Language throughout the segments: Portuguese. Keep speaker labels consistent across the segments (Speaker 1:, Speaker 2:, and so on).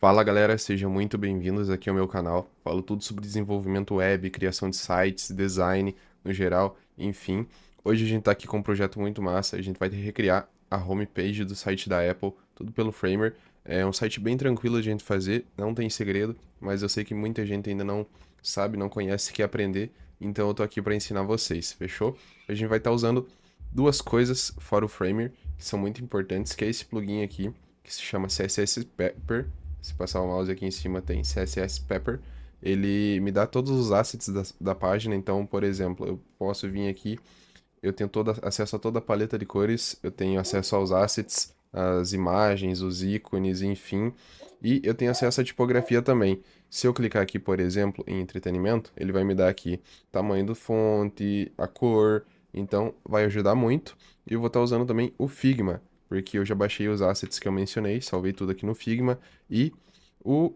Speaker 1: Fala galera, sejam muito bem-vindos aqui ao meu canal. Falo tudo sobre desenvolvimento web, criação de sites, design no geral, enfim. Hoje a gente tá aqui com um projeto muito massa. A gente vai recriar a homepage do site da Apple, tudo pelo Framer. É um site bem tranquilo de a gente fazer, não tem segredo, mas eu sei que muita gente ainda não sabe, não conhece, quer aprender, então eu tô aqui para ensinar vocês, fechou? A gente vai estar usando duas coisas fora o Framer que são muito importantes, que é esse plugin aqui, que se chama CSS Pepper. Se passar o mouse aqui em cima tem CSS Pepper. Ele me dá todos os assets da página. Então, por exemplo, eu posso vir aqui, eu tenho acesso a toda a paleta de cores, eu tenho acesso aos assets, as imagens, os ícones, enfim. E eu tenho acesso à tipografia também. Se eu clicar aqui, por exemplo, em entretenimento, ele vai me dar aqui tamanho do fonte, a cor. Então, vai ajudar muito. E eu vou estar usando também o Figma, porque eu já baixei os assets que eu mencionei, salvei tudo aqui no Figma. E o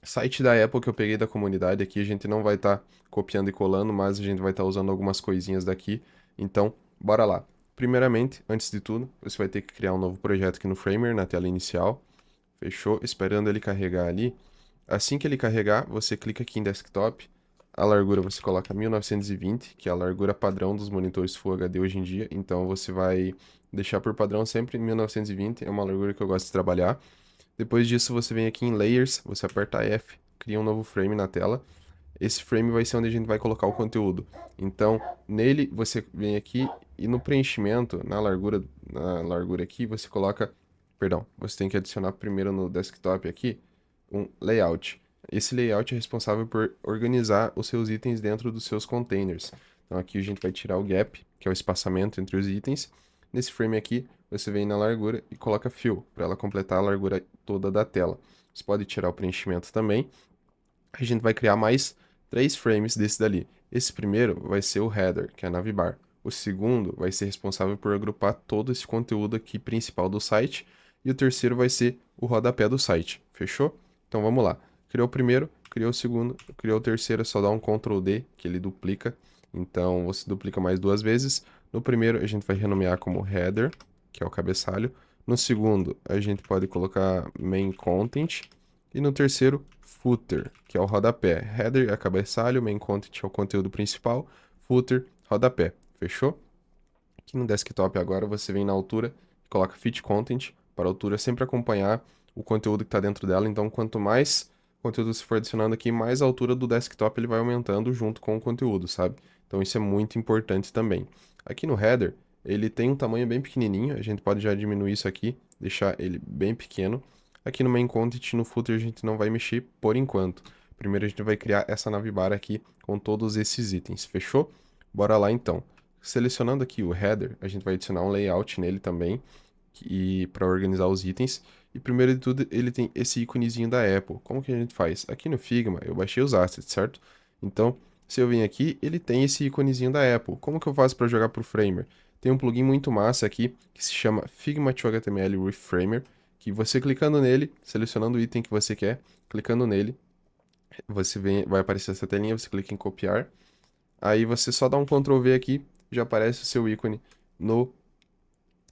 Speaker 1: site da Apple que eu peguei da comunidade aqui, a gente não vai estar copiando e colando, mas a gente vai estar usando algumas coisinhas daqui. Então, bora lá. Primeiramente, antes de tudo, você vai ter que criar um novo projeto aqui no Framer, na tela inicial. Fechou? Esperando ele carregar ali. Assim que ele carregar, você clica aqui em Desktop. A largura você coloca 1920, que é a largura padrão dos monitores Full HD hoje em dia. Então você vai deixar por padrão sempre 1920, é uma largura que eu gosto de trabalhar. Depois disso, você vem aqui em Layers, você aperta F, cria um novo frame na tela. Esse frame vai ser onde a gente vai colocar o conteúdo. Então, nele você vem aqui e no preenchimento, na largura aqui, você coloca, perdão, você tem que adicionar primeiro no desktop aqui um layout. Esse layout é responsável por organizar os seus itens dentro dos seus containers. Então aqui a gente vai tirar o gap, que é o espaçamento entre os itens. Nesse frame aqui, você vem na largura e coloca fill, para ela completar a largura toda da tela. Você pode tirar o preenchimento também. A gente vai criar mais 3 frames desse dali. Esse primeiro vai ser o header, que é a navbar. O segundo vai ser responsável por agrupar todo esse conteúdo aqui principal do site. E o terceiro vai ser o rodapé do site. Fechou? Então vamos lá. Criou o primeiro, criou o segundo, criou o terceiro, é só dar um Ctrl D, que ele duplica. Então você duplica mais 2 vezes. No primeiro a gente vai renomear como header, que é o cabeçalho. No segundo a gente pode colocar main content. E no terceiro, footer, que é o rodapé. Header é cabeçalho, main content é o conteúdo principal, footer, rodapé. Fechou? Aqui no desktop agora você vem na altura e coloca fit content para a altura sempre acompanhar o conteúdo que está dentro dela. Então, quanto mais conteúdo se for adicionando aqui, mais a altura do desktop ele vai aumentando junto com o conteúdo, sabe? Então, isso é muito importante também. Aqui no header, ele tem um tamanho bem pequenininho, a gente pode já diminuir isso aqui, deixar ele bem pequeno. Aqui no main content, no footer, a gente não vai mexer por enquanto. Primeiro a gente vai criar essa navbar aqui com todos esses itens, fechou? Bora lá então. Selecionando aqui o header, a gente vai adicionar um layout nele também, e para organizar os itens. E primeiro de tudo, ele tem esse íconezinho da Apple. Como que a gente faz? Aqui no Figma, eu baixei os assets, certo? Então, se eu vim aqui, ele tem esse íconezinho da Apple. Como que eu faço para jogar pro Framer? Tem um plugin muito massa aqui que se chama Figma to HTML with Framer, que você clicando nele, selecionando o item que você quer, clicando nele, vai aparecer essa telinha, você clica em copiar. Aí você só dá um Ctrl V aqui, já aparece o seu ícone no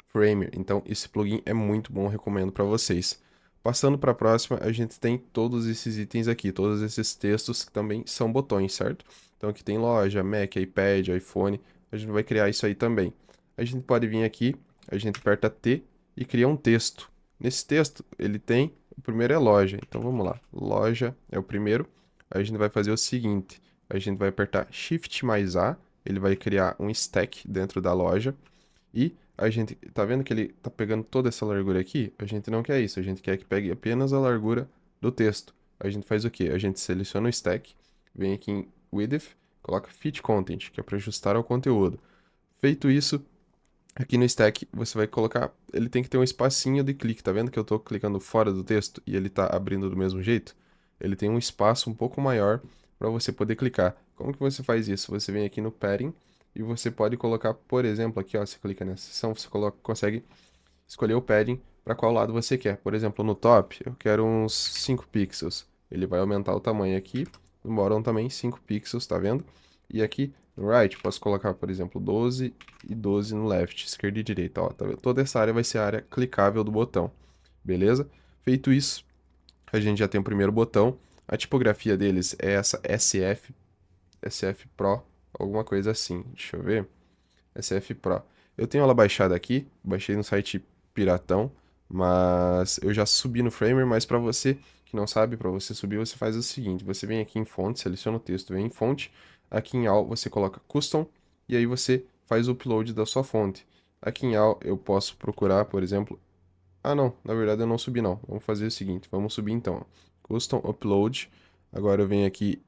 Speaker 1: Framer. Então, esse plugin é muito bom, recomendo para vocês. Passando para a próxima, a gente tem todos esses itens aqui, todos esses textos que também são botões, certo? Então, aqui tem loja, Mac, iPad, iPhone, a gente vai criar isso aí também. A gente pode vir aqui, a gente aperta T e cria um texto. Nesse texto, ele tem, o primeiro é loja, então vamos lá, loja é o primeiro. Aí a gente vai fazer o seguinte, a gente vai apertar Shift mais A, ele vai criar um stack dentro da loja. E a gente tá vendo que ele tá pegando toda essa largura aqui? A gente não quer isso, a gente quer que pegue apenas a largura do texto. A gente faz o quê? A gente seleciona o stack, vem aqui em Width, coloca Fit Content, que é para ajustar ao conteúdo. Feito isso, aqui no stack você vai colocar, ele tem que ter um espacinho de clique, tá vendo que eu tô clicando fora do texto e ele tá abrindo do mesmo jeito? Ele tem um espaço um pouco maior para você poder clicar. Como que você faz isso? Você vem aqui no padding e você pode colocar, por exemplo, aqui, ó, você clica nessa seção, você consegue escolher o padding para qual lado você quer. Por exemplo, no top, eu quero uns 5 pixels. Ele vai aumentar o tamanho aqui, no bottom também 5 pixels, tá vendo? E aqui no right, posso colocar, por exemplo, 12 e 12 no left, esquerda e direita, ó, tá vendo? Toda essa área vai ser a área clicável do botão, beleza? Feito isso, A gente já tem o primeiro botão. A tipografia deles é essa SF Pro, alguma coisa assim. Deixa eu ver. SF Pro. Eu tenho ela baixada aqui, baixei no site piratão, mas eu já subi no Framer, mas para você que não sabe, para você subir, você faz o seguinte, você vem aqui em fonte, seleciona o texto, vem em fonte, aqui em All você coloca Custom, e aí você faz o upload da sua fonte. Aqui em All eu posso procurar, por exemplo, não, na verdade eu não subi não, vamos fazer o seguinte, vamos subir então, Custom Upload, agora eu venho aqui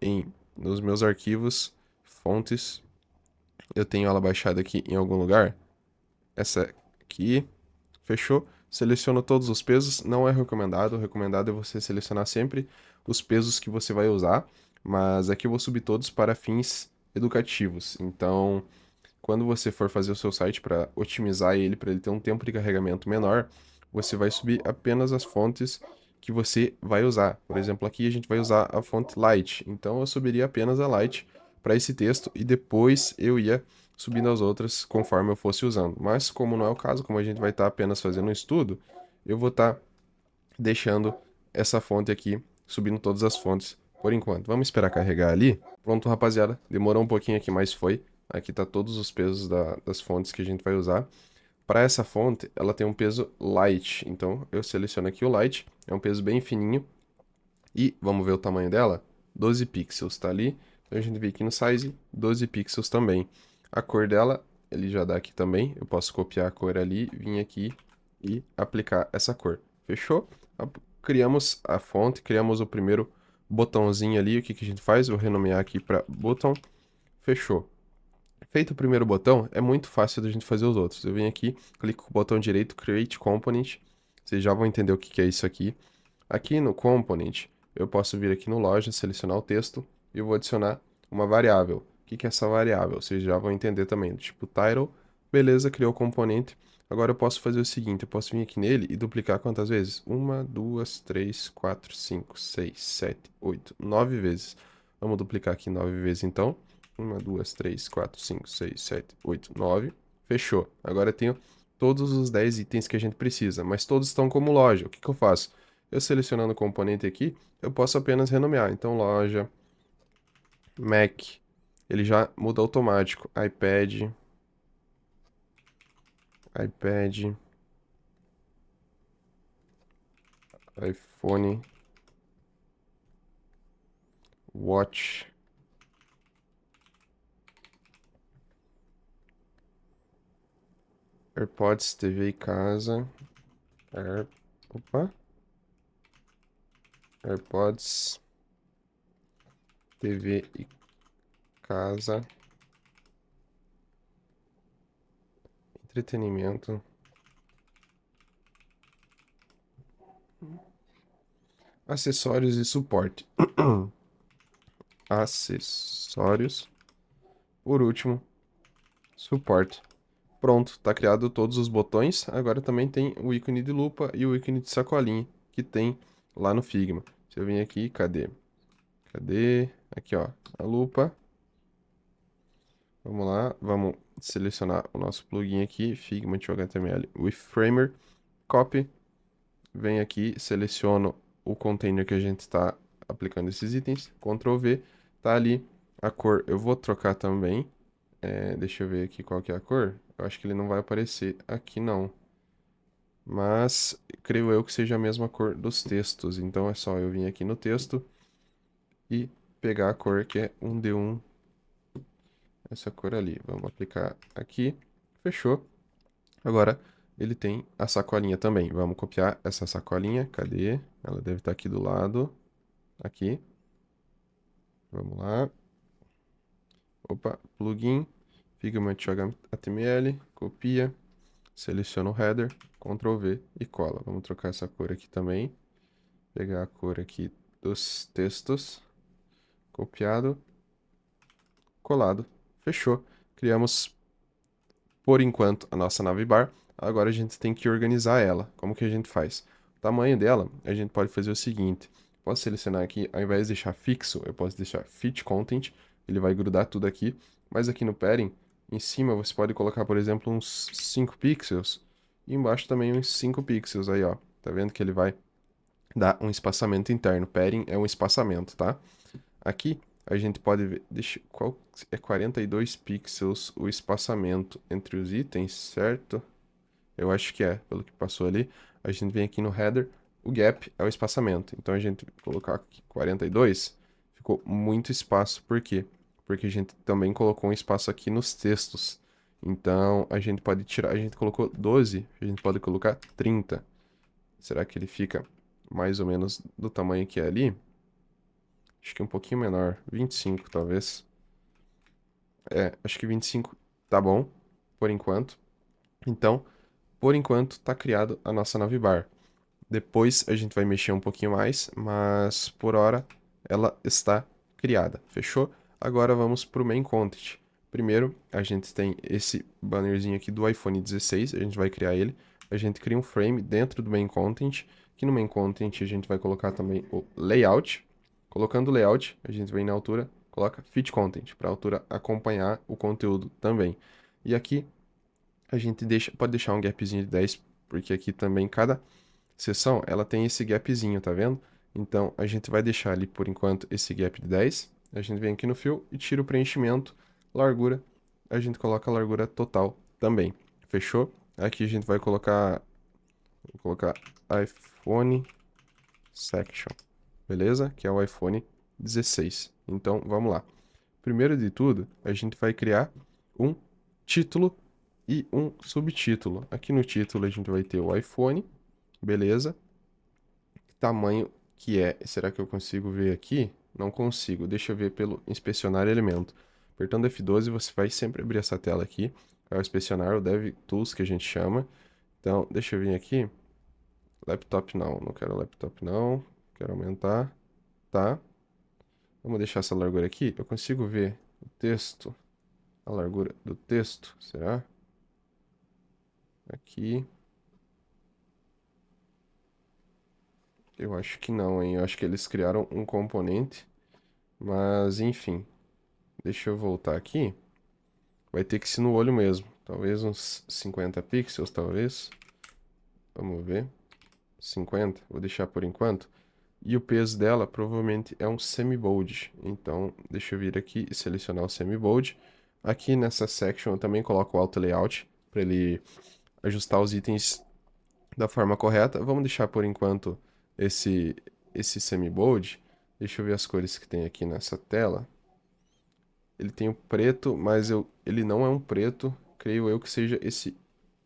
Speaker 1: nos meus arquivos, fontes, eu tenho ela baixada aqui em algum lugar, essa aqui, fechou? Seleciono todos os pesos, não é recomendado. O recomendado é você selecionar sempre os pesos que você vai usar, mas aqui eu vou subir todos para fins educativos. Então, quando você for fazer o seu site para otimizar ele, para ele ter um tempo de carregamento menor, você vai subir apenas as fontes que você vai usar. Por exemplo, aqui a gente vai usar a fonte Light, então eu subiria apenas a Light para esse texto e depois eu ia subindo as outras conforme eu fosse usando. Mas como não é o caso, como a gente vai estar apenas fazendo um estudo, eu vou estar deixando essa fonte aqui, subindo todas as fontes por enquanto. Vamos esperar carregar ali. Pronto, rapaziada. Demorou um pouquinho aqui, mas foi. Aqui tá todos os pesos das fontes que a gente vai usar. Para essa fonte, ela tem um peso light. Então, eu seleciono aqui o light. É um peso bem fininho. E vamos ver o tamanho dela? 12 pixels, tá ali. Então, a gente vem aqui no size, 12 pixels também. A cor dela, ele já dá aqui também. Eu posso copiar a cor ali, vir aqui e aplicar essa cor. Fechou? Criamos a fonte, criamos o primeiro botãozinho ali. O que que a gente faz? Vou renomear aqui para botão. Fechou. Feito o primeiro botão, é muito fácil da gente fazer os outros. Eu venho aqui, clico com o botão direito, Create Component. Vocês já vão entender o que que é isso aqui. Aqui no Component, eu posso vir aqui no Loja, selecionar o texto e eu vou adicionar uma variável. O que que é essa variável? Vocês já vão entender também. Tipo title, beleza, criou o componente. Agora eu posso fazer o seguinte, eu posso vir aqui nele e duplicar quantas vezes? 1, 2, 3, 4, 5, 6, 7, 8, 9 vezes. Vamos duplicar aqui 9 vezes então. 1, 2, 3, 4, 5, 6, 7, 8, 9. Fechou. Agora eu tenho todos os 10 itens que a gente precisa, mas todos estão como loja. O que que eu faço? Eu selecionando o componente aqui, eu posso apenas renomear. Então, loja, Mac, ele já muda automático. iPad, iPhone, Watch, AirPods, TV e casa, opa, AirPods, TV e casa, entretenimento, acessórios e suporte. Acessórios. Por último, suporte. Pronto, tá criado todos os botões. Agora também tem o ícone de lupa e o ícone de sacolinha que tem lá no Figma. Se eu vim aqui, cadê? Cadê? Aqui, ó, a lupa. Vamos lá, vamos selecionar o nosso plugin aqui, Figma HTML with Framer, copy. Vem aqui, seleciono o container que a gente está aplicando esses itens, Ctrl V, tá ali a cor. Eu vou trocar também. Deixa eu ver aqui qual que é a cor. Eu acho que ele não vai aparecer aqui não. Mas creio eu que seja a mesma cor dos textos. Então é só eu vir aqui no texto e pegar a cor que é 1D1. Essa cor ali. Vamos aplicar aqui. Fechou. Agora ele tem a sacolinha também. Vamos copiar essa sacolinha. Cadê? Ela deve estar aqui do lado. Aqui. Vamos lá. Opa, plugin. Figma HTML. Copia. Seleciona o header. Ctrl V e cola. Vamos trocar essa cor aqui também. Pegar a cor aqui dos textos. Copiado. Colado. Fechou. Criamos, por enquanto, a nossa navbar. Agora a gente tem que organizar ela. Como que a gente faz? O tamanho dela, a gente pode fazer o seguinte. Posso selecionar aqui, ao invés de deixar fixo, eu posso deixar fit content. Ele vai grudar tudo aqui. Mas aqui no padding, em cima você pode colocar, por exemplo, uns 5 pixels. E embaixo também uns 5 pixels aí, ó. Tá vendo que ele vai dá um espaçamento interno. Padding é um espaçamento, tá? Aqui a gente pode ver, qual é 42 pixels o espaçamento entre os itens, certo? Eu acho que é, pelo que passou ali. A gente vem aqui no header, o gap é o espaçamento. Então a gente colocar aqui 42, ficou muito espaço. Por quê? Porque a gente também colocou um espaço aqui nos textos. Então a gente pode tirar, a gente colocou 12, a gente pode colocar 30. Será que ele fica mais ou menos do tamanho que é ali? Acho que um pouquinho menor, 25 talvez. É, acho que 25 tá bom, por enquanto. Então, por enquanto, tá criado a nossa navbar. Depois a gente vai mexer um pouquinho mais, mas por hora ela está criada, fechou? Agora vamos para o main content. Primeiro, a gente tem esse bannerzinho aqui do iPhone 16, a gente vai criar ele. A gente cria um frame dentro do main content, que no main content a gente vai colocar também o layout. Colocando o layout, a gente vem na altura, coloca fit content, para a altura acompanhar o conteúdo também. E aqui a gente pode deixar um gapzinho de 10, porque aqui também cada seção, ela tem esse gapzinho, tá vendo? Então, a gente vai deixar ali, por enquanto, esse gap de 10. A gente vem aqui no fill e tira o preenchimento, largura. A gente coloca a largura total também. Fechou? Aqui a gente vai colocar iPhone Section, beleza? Que é o iPhone 16. Então, vamos lá. Primeiro de tudo, a gente vai criar um título e um subtítulo. Aqui no título a gente vai ter o iPhone, beleza? Tamanho que é. Será que eu consigo ver aqui? Não consigo. Deixa eu ver pelo inspecionar elemento. Apertando F12, você vai sempre abrir essa tela aqui. Vai inspecionar o DevTools que a gente chama. Então, deixa eu vir aqui. Laptop não quero laptop não. Quero aumentar. Tá. Vamos deixar essa largura aqui. Eu consigo ver o texto, a largura do texto, será? Aqui. Eu acho que não, hein? Eu acho que eles criaram um componente. Mas, enfim. Deixa eu voltar aqui. Vai ter que ser no olho mesmo. Talvez uns 50 pixels, talvez. Vamos ver. 50, vou deixar por enquanto. E o peso dela provavelmente é um semi-bold. Então, deixa eu vir aqui e selecionar o semi-bold. Aqui nessa section eu também coloco o auto layout para ele ajustar os itens da forma correta. Vamos deixar por enquanto esse semi-bold. Deixa eu ver as cores que tem aqui nessa tela. Ele tem o preto, mas ele não é um preto. Creio eu que seja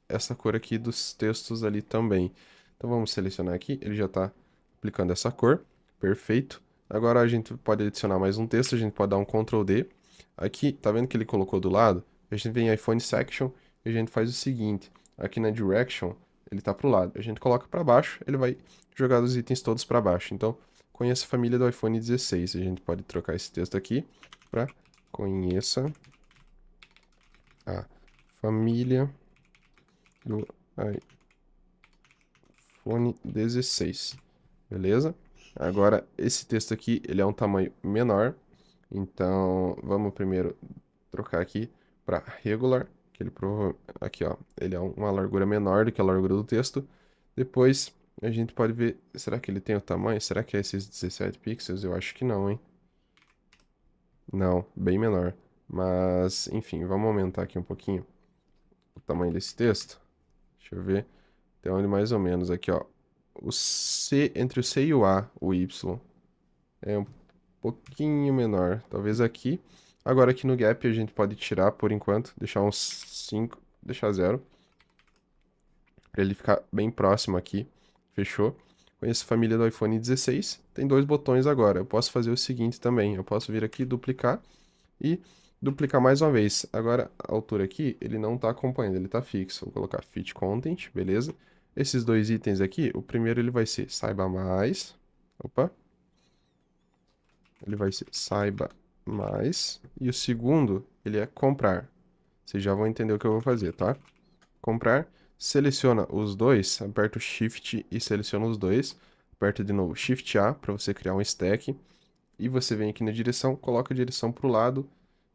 Speaker 1: essa cor aqui dos textos ali também. Então vamos selecionar aqui, ele já está aplicando essa cor, perfeito. Agora a gente pode adicionar mais um texto, a gente pode dar um Ctrl D. Aqui, tá vendo que ele colocou do lado? A gente vem em iPhone Section e a gente faz o seguinte, aqui na Direction, ele está para o lado. A gente coloca para baixo, ele vai jogar os itens todos para baixo. Então, conheça a família do iPhone 16. A gente pode trocar esse texto aqui para conheça a família do iPhone 16, beleza? Agora, esse texto aqui, ele é um tamanho menor, então vamos primeiro trocar aqui para regular, que ele aqui, ó, ele é uma largura menor do que a largura do texto. Depois, a gente pode ver, será que ele tem o tamanho? Será que é esses 17 pixels? Eu acho que não, hein? Não, bem menor. Mas, enfim, vamos aumentar aqui um pouquinho o tamanho desse texto. Deixa eu ver. Tem onde mais ou menos aqui, ó. O C, entre o C e o A, o Y, é um pouquinho menor. Talvez aqui. Agora aqui no gap a gente pode tirar por enquanto, deixar uns 5, deixar 0. Para ele ficar bem próximo aqui. Fechou? Conheço a família do iPhone 16. Tem dois botões agora. Eu posso fazer o seguinte também. Eu posso vir aqui, duplicar e duplicar mais uma vez. Agora, a altura aqui, ele não está acompanhando, ele está fixo. Vou colocar fit content, beleza? Esses dois itens aqui, o primeiro ele vai ser saiba mais. Opa. Ele vai ser saiba mais. E o segundo, ele é comprar. Vocês já vão entender o que eu vou fazer, tá? Comprar, seleciona os dois, aperta o Shift e seleciona os dois. Aperta de novo Shift A para você criar um stack. E você vem aqui na direção, coloca a direção para o lado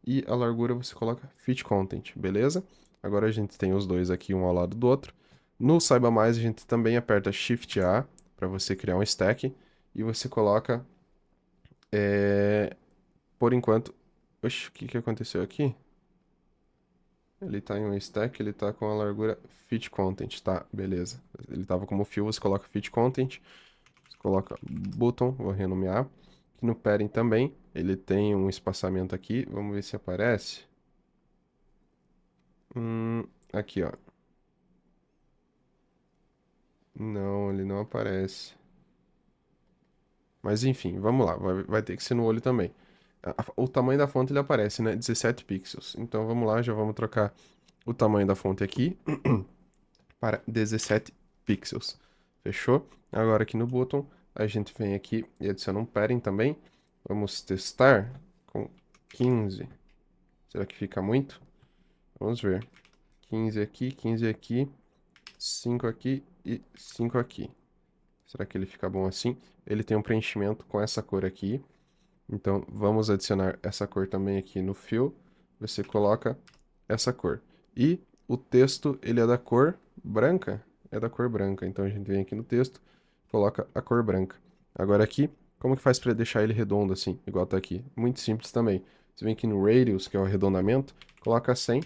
Speaker 1: e a largura você coloca fit content, beleza? Agora a gente tem os dois aqui um ao lado do outro. No Saiba Mais a gente também aperta Shift A para você criar um stack e você coloca, por enquanto, oxe, o que que aconteceu aqui? Ele tá em um stack, ele tá com a largura fit content, tá? Beleza. Ele tava como fill, você coloca fit content, você coloca button, vou renomear. Aqui no padding também, ele tem um espaçamento aqui, vamos ver se aparece. Aqui, ó. Não, ele não aparece. Mas enfim, vamos lá, vai ter que ser no olho também. O tamanho da fonte ele aparece, né? 17 pixels. Então vamos lá, já vamos trocar o tamanho da fonte aqui para 17 pixels. Fechou? Agora aqui no bottom, a gente vem aqui e adiciona um padding também. Vamos testar com 15. Será que fica muito? Vamos ver. 15 aqui, 5 aqui e 5 aqui. Será que ele fica bom assim? Ele tem um preenchimento com essa cor aqui. Então, vamos adicionar essa cor também aqui no fill. Você coloca essa cor. E o texto, ele é da cor branca? É da cor branca. Então, a gente vem aqui no texto, coloca a cor branca. Agora aqui, como que faz para deixar ele redondo assim, igual tá aqui? Muito simples também. Você vem aqui no Radius, que é o arredondamento, coloca 100,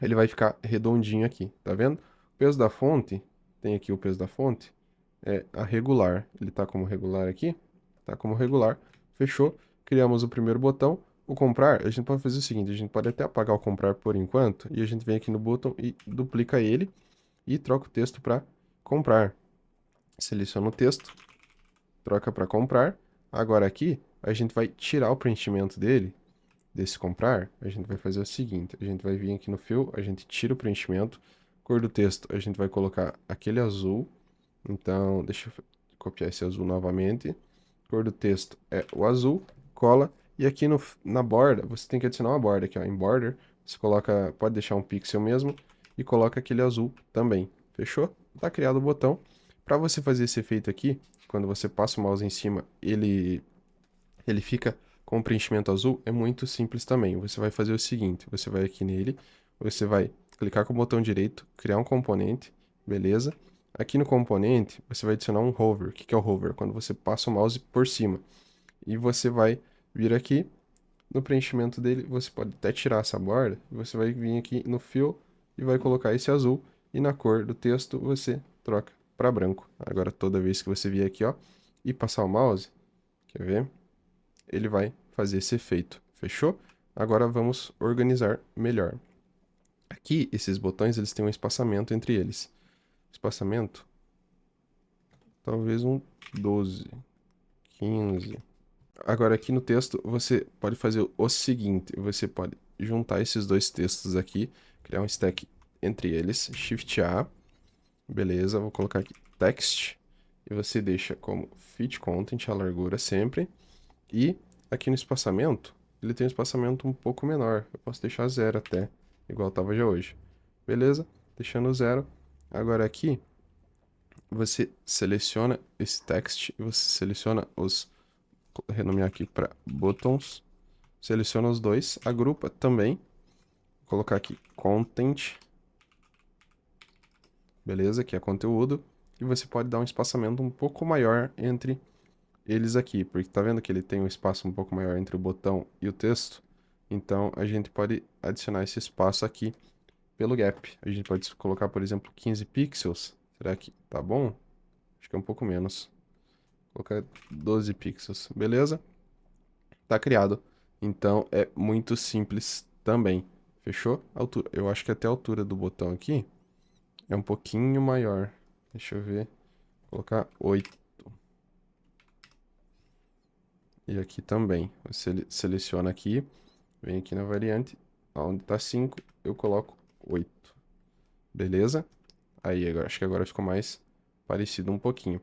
Speaker 1: ele vai ficar redondinho aqui, tá vendo? O peso da fonte, tem aqui o peso da fonte, é a regular. Ele tá como regular aqui, tá como regular. Fechou. Criamos o primeiro botão. O comprar, a gente pode fazer o seguinte, a gente pode até apagar o comprar por enquanto, e a gente vem aqui no botão e duplica ele, e troca o texto para comprar. Seleciona o texto, troca para comprar. Agora aqui, a gente vai tirar o preenchimento dele, desse comprar. A gente vai fazer o seguinte, a gente vai vir aqui no fill, a gente tira o preenchimento, cor do texto, a gente vai colocar aquele azul. Então, deixa eu copiar esse azul novamente. Cor do texto é o azul, cola. E aqui na borda, você tem que adicionar uma borda aqui, ó, em border. Você coloca, pode deixar um pixel mesmo e coloca aquele azul também. Fechou? Tá criado o botão. Para você fazer esse efeito aqui, quando você passa o mouse em cima, ele fica com o preenchimento azul, é muito simples também. Você vai fazer o seguinte, você vai aqui nele, você vai clicar com o botão direito, criar um componente, beleza? Aqui no componente, você vai adicionar um hover. O que é o hover? Quando você passa o mouse por cima. E você vai vir aqui, no preenchimento dele, você pode até tirar essa borda, você vai vir aqui no fill e vai colocar esse azul, e na cor do texto você troca para branco. Agora, toda vez que você vier aqui, ó, e passar o mouse, quer ver? Ele vai fazer esse efeito. Fechou? Agora vamos organizar melhor. Aqui, esses botões, eles têm um espaçamento entre eles. Espaçamento, talvez um 12, 15. Agora aqui no texto, você pode fazer o seguinte, você pode juntar esses dois textos aqui, criar um stack entre eles, Shift A, beleza, vou colocar aqui text, e você deixa como fit content a largura sempre, e aqui no espaçamento, ele tem um espaçamento um pouco menor. Eu posso deixar zero até, igual estava já hoje. Beleza? Deixando zero. Agora aqui, você seleciona esse text e você seleciona os... Vou renomear aqui para buttons. Seleciona os dois, agrupa também. Vou colocar aqui content. Beleza? Que é conteúdo. E você pode dar um espaçamento um pouco maior entre eles aqui, porque tá vendo que ele tem um espaço um pouco maior entre o botão e o texto? Então, a gente pode adicionar esse espaço aqui pelo gap. A gente pode colocar, por exemplo, 15 pixels. Será que tá bom? Acho que é um pouco menos. Vou colocar 12 pixels, beleza? Tá criado. Então, é muito simples também. Fechou? Altura. Eu acho que até a altura do botão aqui é um pouquinho maior. Deixa eu ver. Vou colocar 8. E aqui também. Você seleciona aqui, vem aqui na variante, onde tá 5, eu coloco 8. Beleza? Aí, agora, acho que agora ficou mais parecido um pouquinho.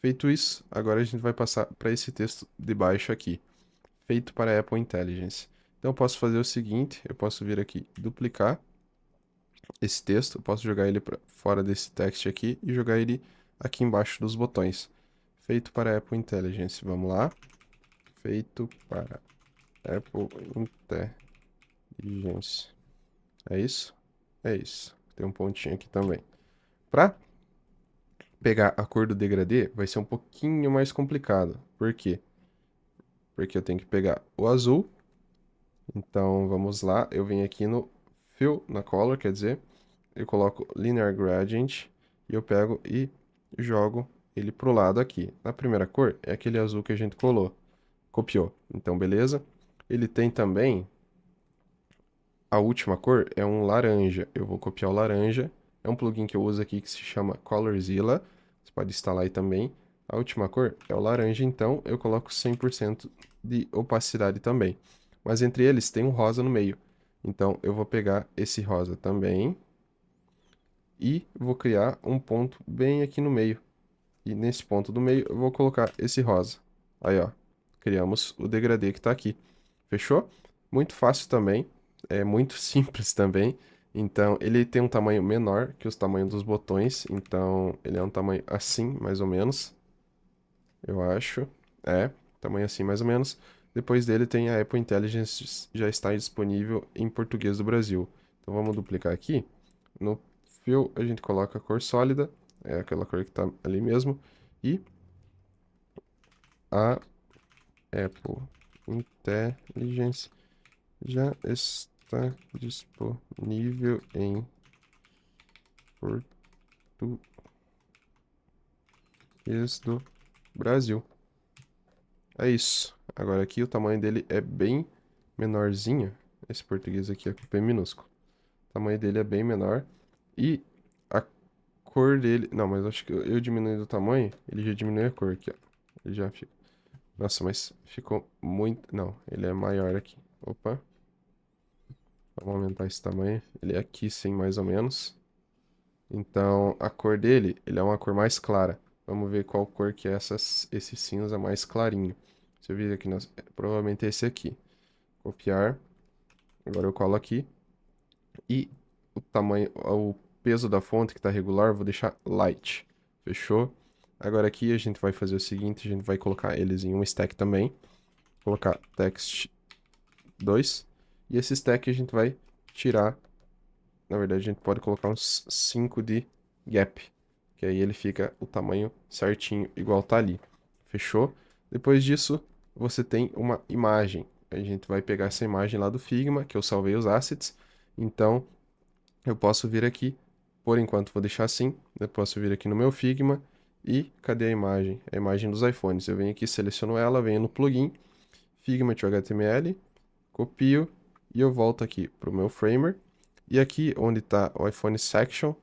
Speaker 1: Feito isso, agora a gente vai passar para esse texto de baixo aqui. Feito para Apple Intelligence. Então, eu posso fazer o seguinte, eu posso vir aqui, duplicar esse texto, eu posso jogar ele para fora desse text aqui e jogar ele aqui embaixo dos botões. Feito para Apple Intelligence. Vamos lá. Feito para Apple Intelligence. É isso? É isso. Tem um pontinho aqui também. Para pegar a cor do degradê vai ser um pouquinho mais complicado. Por quê? Porque eu tenho que pegar o azul. Então, vamos lá. Eu venho aqui no Fill, na Color, quer dizer. Eu coloco Linear Gradient. E eu pego e jogo ele pro lado aqui. Na primeira cor é aquele azul que a gente copiou. Então, beleza. Ele tem também... A última cor é um laranja. Eu vou copiar o laranja. É um plugin que eu uso aqui que se chama Colorzilla. Você pode instalar aí também. A última cor é o laranja, então eu coloco 100% de opacidade também. Mas entre eles tem um rosa no meio. Então eu vou pegar esse rosa também e vou criar um ponto bem aqui no meio. E nesse ponto do meio eu vou colocar esse rosa. Aí, ó. Criamos o degradê que está aqui. Fechou? Muito fácil também. É muito simples também. Então, ele tem um tamanho menor que os tamanhos dos botões. Então, ele é um tamanho assim, mais ou menos. Eu acho. É, tamanho assim, mais ou menos. Depois dele tem a Apple Intelligence, já está disponível em português do Brasil. Então, vamos duplicar aqui. No Fill, a gente coloca a cor sólida. É aquela cor que está ali mesmo. E a Apple Intelligence já está disponível em português do Brasil. É isso. Agora aqui o tamanho dele é bem menorzinho. Esse português aqui é bem minúsculo. O tamanho dele é bem menor. E a cor dele... Não, mas acho que eu diminuindo o tamanho, ele já diminui a cor aqui, ó. Ele já fica... Nossa, mas ficou muito... Não, ele é maior aqui. Opa. Vamos aumentar esse tamanho. Ele é aqui sim, mais ou menos. Então, a cor dele, ele é uma cor mais clara. Vamos ver qual cor que é esse cinza mais clarinho. Se eu vir aqui, provavelmente é esse aqui. Copiar. Agora eu colo aqui. E o tamanho, o peso da fonte que está regular, eu vou deixar light. Fechou? Agora aqui a gente vai fazer o seguinte, a gente vai colocar eles em um stack também. Colocar text 2. E esse stack a gente vai tirar. Na verdade, a gente pode colocar uns 5 de gap. Que aí ele fica o tamanho certinho, igual tá ali. Fechou? Depois disso, você tem uma imagem. A gente vai pegar essa imagem lá do Figma, que eu salvei os assets. Então, eu posso vir aqui. Por enquanto, vou deixar assim. Eu posso vir aqui no meu Figma. E cadê a imagem? A imagem dos iPhones. Eu venho aqui, seleciono ela, venho no plugin. Figma to HTML. Copio. E eu volto aqui para o meu Framer. E aqui, onde está o iPhone Section,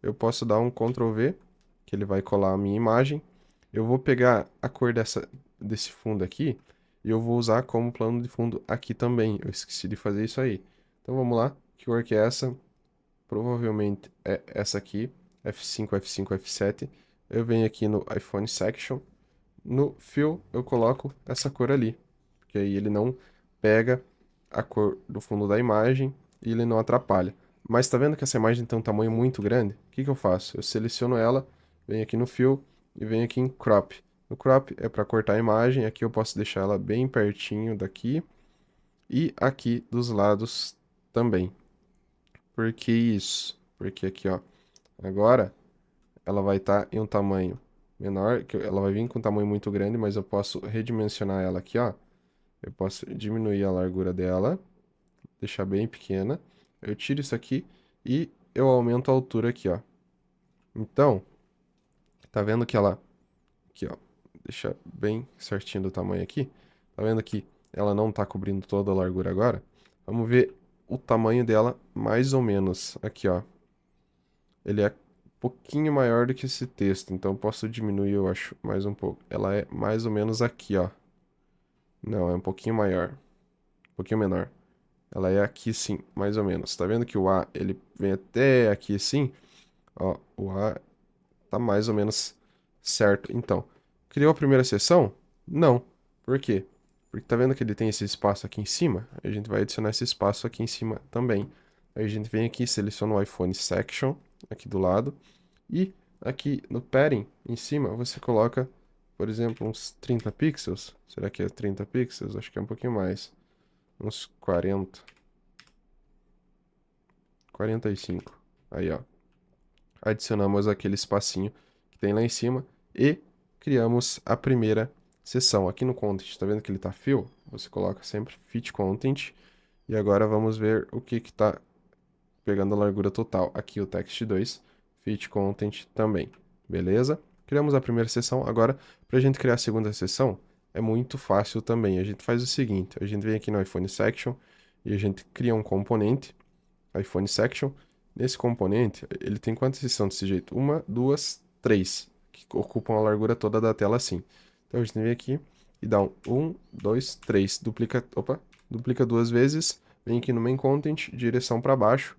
Speaker 1: eu posso dar um Ctrl V, que ele vai colar a minha imagem. Eu vou pegar a cor desse fundo aqui e eu vou usar como plano de fundo aqui também. Eu esqueci de fazer isso aí. Então vamos lá. Que cor que é essa? Provavelmente é essa aqui. F5, F5, F7. Eu venho aqui no iPhone Section. No Fill eu coloco essa cor ali. Porque aí ele não pega a cor do fundo da imagem e ele não atrapalha. Mas tá vendo que essa imagem tem um tamanho muito grande? O que que eu faço? Eu seleciono ela, venho aqui no Fill e venho aqui em Crop. No Crop é para cortar a imagem, aqui eu posso deixar ela bem pertinho daqui e aqui dos lados também. Por que isso? Porque aqui, ó, agora ela vai estar em um tamanho menor, que ela vai vir com um tamanho muito grande, mas eu posso redimensionar ela aqui, ó. Eu posso diminuir a largura dela, deixar bem pequena. Eu tiro isso aqui e eu aumento a altura aqui, ó. Então, tá vendo que ela... Aqui, ó. Deixar bem certinho do tamanho aqui. Tá vendo que ela não tá cobrindo toda a largura agora? Vamos ver o tamanho dela mais ou menos. Aqui, ó. Ele é um pouquinho maior do que esse texto, então eu posso diminuir, eu acho, mais um pouco. Ela é mais ou menos aqui, ó. Não, é um pouquinho maior. Um pouquinho menor. Ela é aqui sim, mais ou menos. Tá vendo que o A, ele vem até aqui sim? Ó, o A tá mais ou menos certo. Então, criou a primeira seção? Não. Por quê? Porque tá vendo que ele tem esse espaço aqui em cima? A gente vai adicionar esse espaço aqui em cima também. Aí a gente vem aqui, seleciona o iPhone Section, aqui do lado. E aqui no padding, em cima, você coloca, por exemplo, uns 30 pixels. Será que é 30 pixels? Acho que é um pouquinho mais. Uns 40. 45. Aí, ó. Adicionamos aquele espacinho que tem lá em cima e criamos a primeira seção. Aqui no content, tá vendo que ele tá fill? Você coloca sempre fit content. E agora vamos ver o que que tá pegando a largura total. Aqui o text 2, fit content também. Beleza? Criamos a primeira seção. Agora, para a gente criar a segunda seção, é muito fácil também. A gente faz o seguinte, a gente vem aqui no iPhone Section e a gente cria um componente, iPhone Section. Nesse componente, ele tem quantas seções desse jeito? Uma, duas, três, que ocupam a largura toda da tela assim. Então a gente vem aqui e dá um, dois, três, duplica duas vezes, vem aqui no main content, direção para baixo,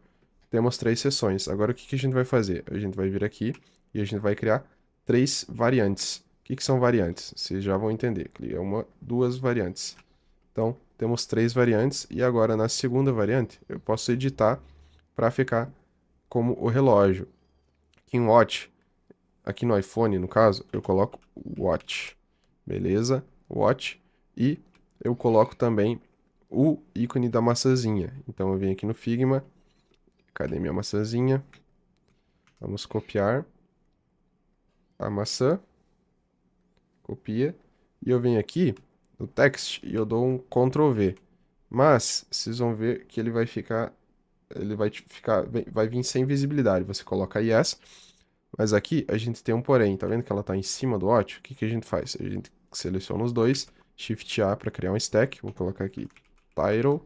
Speaker 1: temos três seções. Agora o que que a gente vai fazer? A gente vai vir aqui e a gente vai criar três variantes. O que que são variantes? Vocês já vão entender. É uma, duas variantes. Então, temos três variantes e agora na segunda variante eu posso editar para ficar como o relógio. Aqui em Watch, aqui no iPhone, no caso, eu coloco Watch. Beleza? Watch. E eu coloco também o ícone da maçãzinha. Então eu venho aqui no Figma. Cadê minha maçãzinha? Vamos copiar a maçã. Copia. E eu venho aqui no text e eu dou um Ctrl V. Mas vocês vão ver que ele vai ficar vai vir sem visibilidade. Você coloca yes, mas aqui a gente tem um porém. Tá vendo que ela está em cima do watch? O que que a gente faz? A gente seleciona os dois, Shift A para criar um stack. Vou colocar aqui title.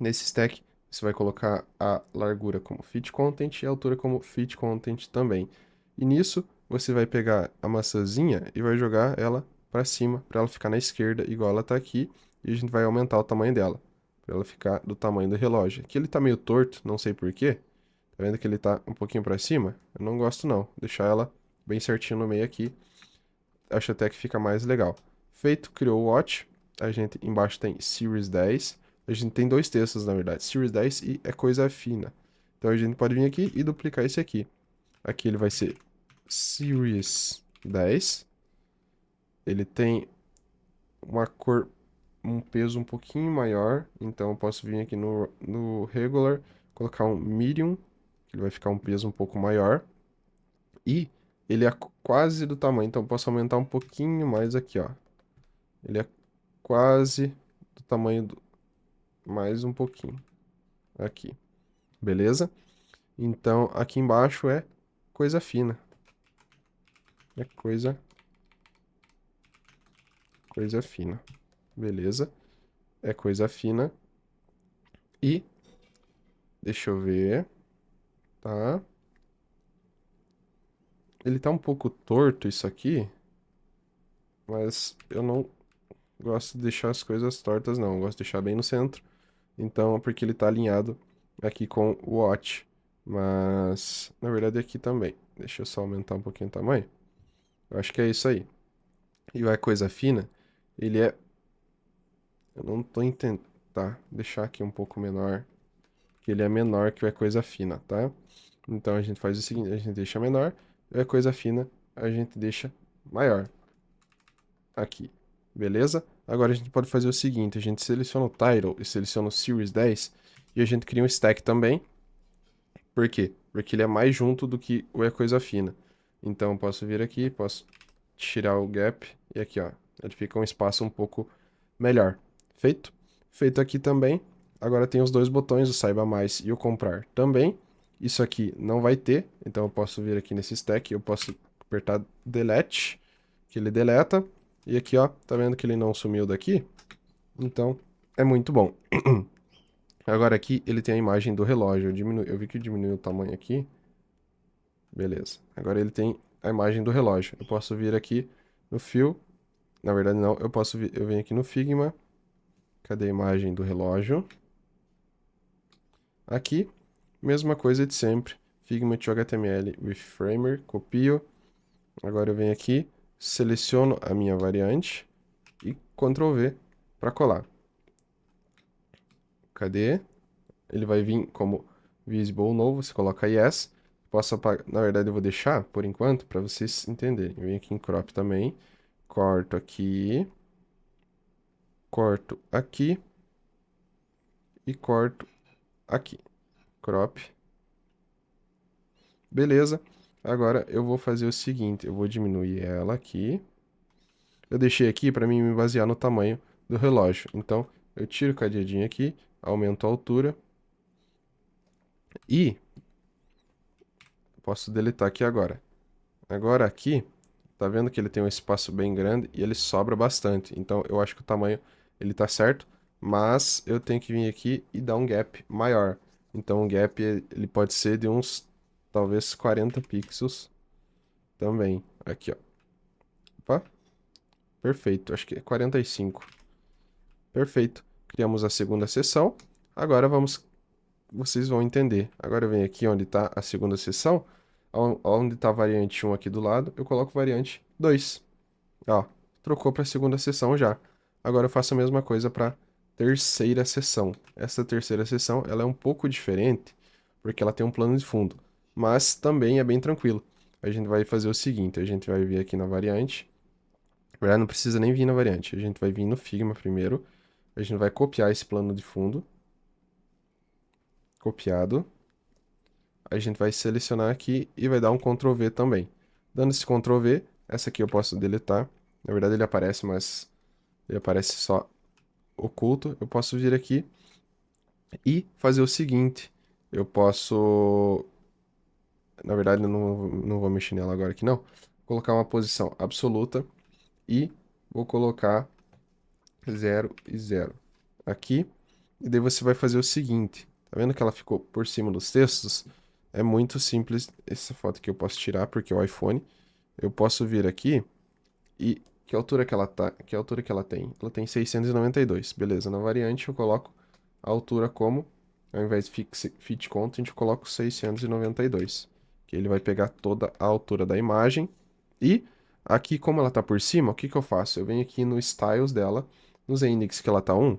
Speaker 1: Nesse stack você vai colocar a largura como fit content e a altura como fit content também. E nisso você vai pegar a maçãzinha e vai jogar ela para cima, para ela ficar na esquerda, igual ela está aqui, e a gente vai aumentar o tamanho dela, para ela ficar do tamanho do relógio. Aqui ele está meio torto, não sei por quê. Tá vendo que ele está um pouquinho para cima? Eu não gosto não. Deixar ela bem certinho no meio aqui. Acho até que fica mais legal. Feito, criou o watch. A gente embaixo tem Series 10. A gente tem dois textos, na verdade. Series 10 e é coisa fina. Então a gente pode vir aqui e duplicar esse aqui. Aqui ele vai ser Series 10. Ele tem uma cor, um peso um pouquinho maior. Então eu posso vir aqui no Regular, colocar um Medium, que ele vai ficar um peso um pouco maior. E ele é quase do tamanho, então eu posso aumentar um pouquinho mais aqui, ó. Ele é quase do tamanho do... mais um pouquinho. Aqui. Beleza? Então, aqui embaixo é coisa fina. É coisa fina. Beleza? É coisa fina. E, deixa eu ver. Tá? Ele tá um pouco torto isso aqui. Mas eu não gosto de deixar as coisas tortas, não. Eu gosto de deixar bem no centro. Então, porque ele tá alinhado aqui com o watch. Mas, na verdade, aqui também. Deixa eu só aumentar um pouquinho o tamanho. Eu acho que é isso aí. E o é coisa fina, ele é... Eu não tô entendendo. Tá, deixar aqui um pouco menor. Que ele é menor que o é coisa fina, tá? Então a gente faz o seguinte, a gente deixa menor. O é coisa fina, a gente deixa maior. Aqui. Beleza? Agora a gente pode fazer o seguinte, a gente seleciona o title e seleciona o Series 10 e a gente cria um stack também. Por quê? Porque ele é mais junto do que o é coisa fina. Então eu posso vir aqui, posso tirar o gap e aqui, ó, ele fica um espaço um pouco melhor. Feito? Feito aqui também. Agora tem os dois botões, o Saiba Mais e o Comprar também. Isso aqui não vai ter, então eu posso vir aqui nesse stack, eu posso apertar Delete, que ele deleta. E aqui, ó, tá vendo que ele não sumiu daqui? Então, é muito bom. Agora aqui ele tem a imagem do relógio. Eu vi que diminuiu o tamanho aqui. Beleza. Agora ele tem a imagem do relógio. Eu posso vir aqui no Fill. Na verdade não, eu venho aqui no Figma. Cadê a imagem do relógio? Aqui, mesma coisa de sempre. Figma to HTML with Framer, copio. Agora eu venho aqui, seleciono a minha variante e Ctrl V para colar. Cadê? Ele vai vir como visible novo, você coloca yes. Posso apagar, na verdade eu vou deixar por enquanto para vocês entenderem. Eu venho aqui em crop também, corto aqui e corto aqui. Crop. Beleza. Agora eu vou fazer o seguinte, eu vou diminuir ela aqui. Eu deixei aqui para mim me basear no tamanho do relógio. Então, eu tiro o cadeadinho aqui, aumento a altura e posso deletar aqui agora. Agora aqui, tá vendo que ele tem um espaço bem grande e ele sobra bastante. Então, eu acho que o tamanho ele tá certo, mas eu tenho que vir aqui e dar um gap maior. Então, o gap ele pode ser de uns talvez 40 pixels também. Aqui, ó. Opa, perfeito. Acho que é 45. Perfeito. Criamos a segunda seção. Agora vocês vão entender. Agora eu venho aqui onde está a segunda seção, onde está a variante 1 aqui do lado, eu coloco variante 2. Ó, trocou para a segunda seção já. Agora eu faço a mesma coisa para a terceira seção. Essa terceira seção, ela é um pouco diferente, porque ela tem um plano de fundo, mas também é bem tranquilo. A gente vai fazer o seguinte, a gente vai vir aqui na variante. Na verdade, não precisa nem vir na variante. A gente vai vir no Figma primeiro. A gente vai copiar esse plano de fundo. Copiado. A gente vai selecionar aqui e vai dar um Ctrl V também. Dando esse Ctrl V, essa aqui eu posso deletar. Na verdade ele aparece, mas ele aparece só oculto. Eu posso vir aqui e fazer o seguinte. Eu posso... Na verdade eu não vou mexer nela agora aqui não. Vou colocar uma posição absoluta e vou colocar 0 e 0 aqui. E daí você vai fazer o seguinte. Tá vendo que ela ficou por cima dos textos? É muito simples. Essa foto aqui eu posso tirar porque é o iPhone. Eu posso vir aqui e que altura que ela tá? Que altura que ela tem? Ela tem 692. Beleza, na variante eu coloco a altura como, ao invés de fit content, eu coloco 692. Que ele vai pegar toda a altura da imagem. E aqui, como ela tá por cima, o que que eu faço? Eu venho aqui no styles dela, nos index que ela tá 1,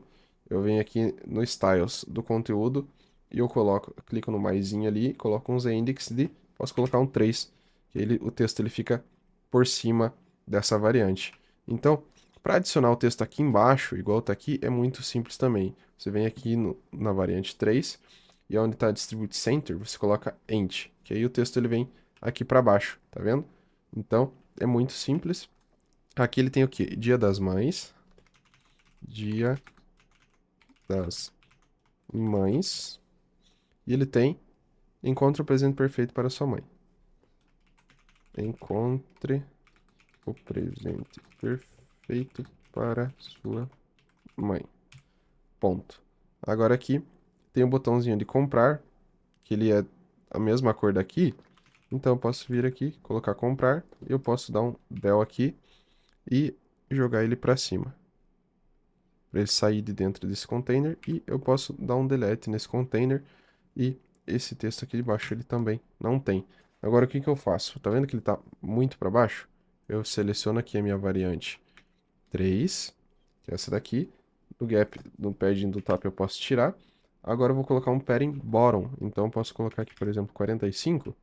Speaker 1: eu venho aqui no styles do conteúdo e eu coloco, clico no maisinho ali, coloco uns index de, posso colocar um 3, que o texto ele fica por cima dessa variante. Então, para adicionar o texto aqui embaixo, igual está aqui, é muito simples também. Você vem aqui na variante 3 e onde está Distribute Center, você coloca End, que aí o texto ele vem aqui para baixo, tá vendo? Então, é muito simples. Aqui ele tem o quê? Dia das Mães. Dia das Mães. E ele tem Encontre o presente perfeito para sua mãe. Encontre o presente perfeito para sua mãe. Ponto. Agora aqui tem o botãozinho de comprar, que ele é a mesma cor daqui. Então eu posso vir aqui, colocar comprar. Eu posso dar um del aqui e jogar ele para cima. Para ele sair de dentro desse container. E eu posso dar um delete nesse container. E esse texto aqui de baixo ele também não tem. Agora o que que eu faço? Tá vendo que ele está muito para baixo? Eu seleciono aqui a minha variante 3, que é essa daqui. No gap, no padding do top eu posso tirar. Agora eu vou colocar um padding bottom. Então eu posso colocar aqui, por exemplo, 45.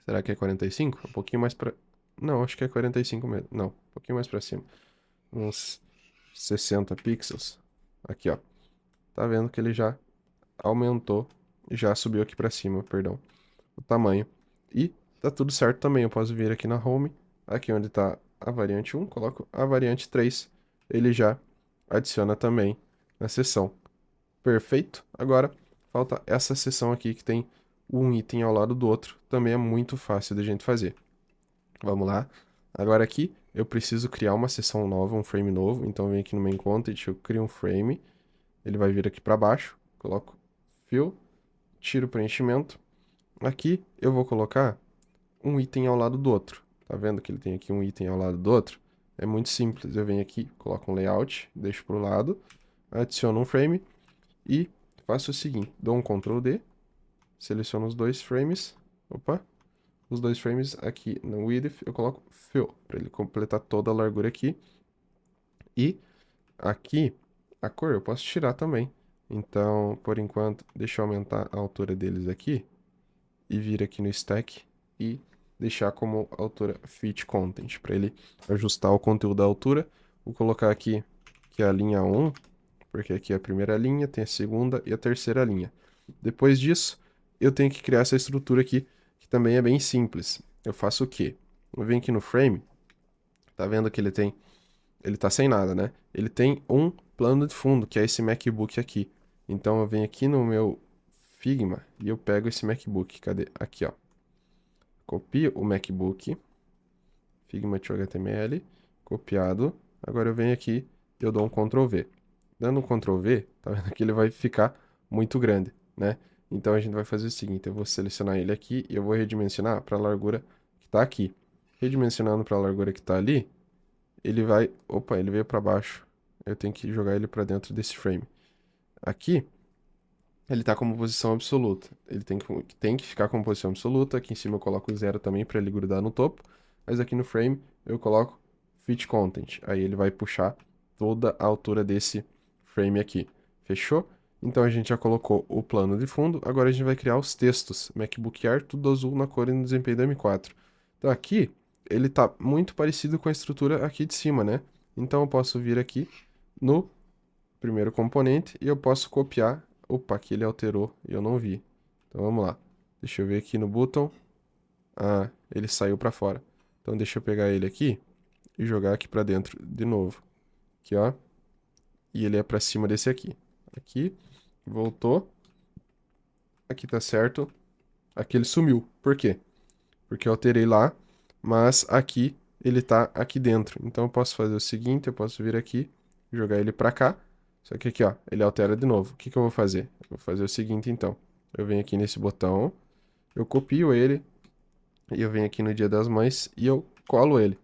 Speaker 1: Será que é 45? Um pouquinho mais para... Não, acho que é 45 mesmo. Não, um pouquinho mais para cima. Uns 60 pixels. Aqui, ó. Tá vendo que ele já aumentou, já subiu aqui para cima, perdão, o tamanho. E tá tudo certo também. Eu posso vir aqui na home, aqui onde tá a variante 1, coloco a variante 3. Ele já adiciona também na seção. Perfeito. Agora falta essa seção aqui que tem um item ao lado do outro. Também é muito fácil da gente fazer. Vamos lá. Agora aqui eu preciso criar uma seção nova, um frame novo. Então eu venho aqui no main content, eu crio um frame. Ele vai vir aqui para baixo. Coloco fill, tiro o preenchimento. Aqui eu vou colocar um item ao lado do outro. Tá vendo que ele tem aqui um item ao lado do outro? É muito simples. Eu venho aqui, coloco um layout, deixo para o lado, adiciono um frame e faço o seguinte: dou um Ctrl D, seleciono os dois frames. Opa! Os dois frames aqui no width eu coloco fill, para ele completar toda a largura aqui. E aqui a cor eu posso tirar também. Então, por enquanto, deixa eu aumentar a altura deles aqui e vir aqui no stack e deixar como altura fit content, para ele ajustar o conteúdo da altura. Vou colocar aqui que é a linha 1, porque aqui é a primeira linha, tem a segunda e a terceira linha. Depois disso, eu tenho que criar essa estrutura aqui, que também é bem simples. Eu faço o quê? Eu venho aqui no frame, tá vendo que ele tá sem nada, né? Ele tem um plano de fundo, que é esse MacBook aqui. Então eu venho aqui no meu Figma e eu pego esse MacBook. Cadê? Aqui, ó. Copio o MacBook, Figma to HTML, copiado. Agora eu venho aqui e eu dou um Ctrl V. Dando um Ctrl V, tá vendo que ele vai ficar muito grande, né? Então a gente vai fazer o seguinte, eu vou selecionar ele aqui e eu vou redimensionar para a largura que tá aqui. Redimensionando para a largura que tá ali, ele vai, opa, ele veio para baixo. Eu tenho que jogar ele para dentro desse frame. Aqui, ele tá como posição absoluta. Ele tem que ficar como posição absoluta. Aqui em cima eu coloco zero também para ele grudar no topo. Mas aqui no frame eu coloco fit content. Aí ele vai puxar toda a altura desse frame aqui. Fechou? Então a gente já colocou o plano de fundo. Agora a gente vai criar os textos. MacBook Air, tudo azul na cor e no desempenho do M4. Então aqui ele tá muito parecido com a estrutura aqui de cima, né? Então eu posso vir aqui no primeiro componente e eu posso copiar. Opa, aqui ele alterou e eu não vi. Então vamos lá. Deixa eu ver aqui no button. Ah, ele saiu para fora. Então deixa eu pegar ele aqui e jogar aqui para dentro de novo. Aqui, ó. E ele é para cima desse aqui. Aqui, voltou. Aqui tá certo. Aqui ele sumiu. Por quê? Porque eu alterei lá, mas aqui ele tá aqui dentro. Então eu posso fazer o seguinte, eu posso vir aqui, jogar ele para cá. Só que aqui, ó, ele altera de novo. O que que eu vou fazer? Eu vou fazer o seguinte, então. Eu venho aqui nesse botão, eu copio ele, e eu venho aqui no Dia das Mães e eu colo ele.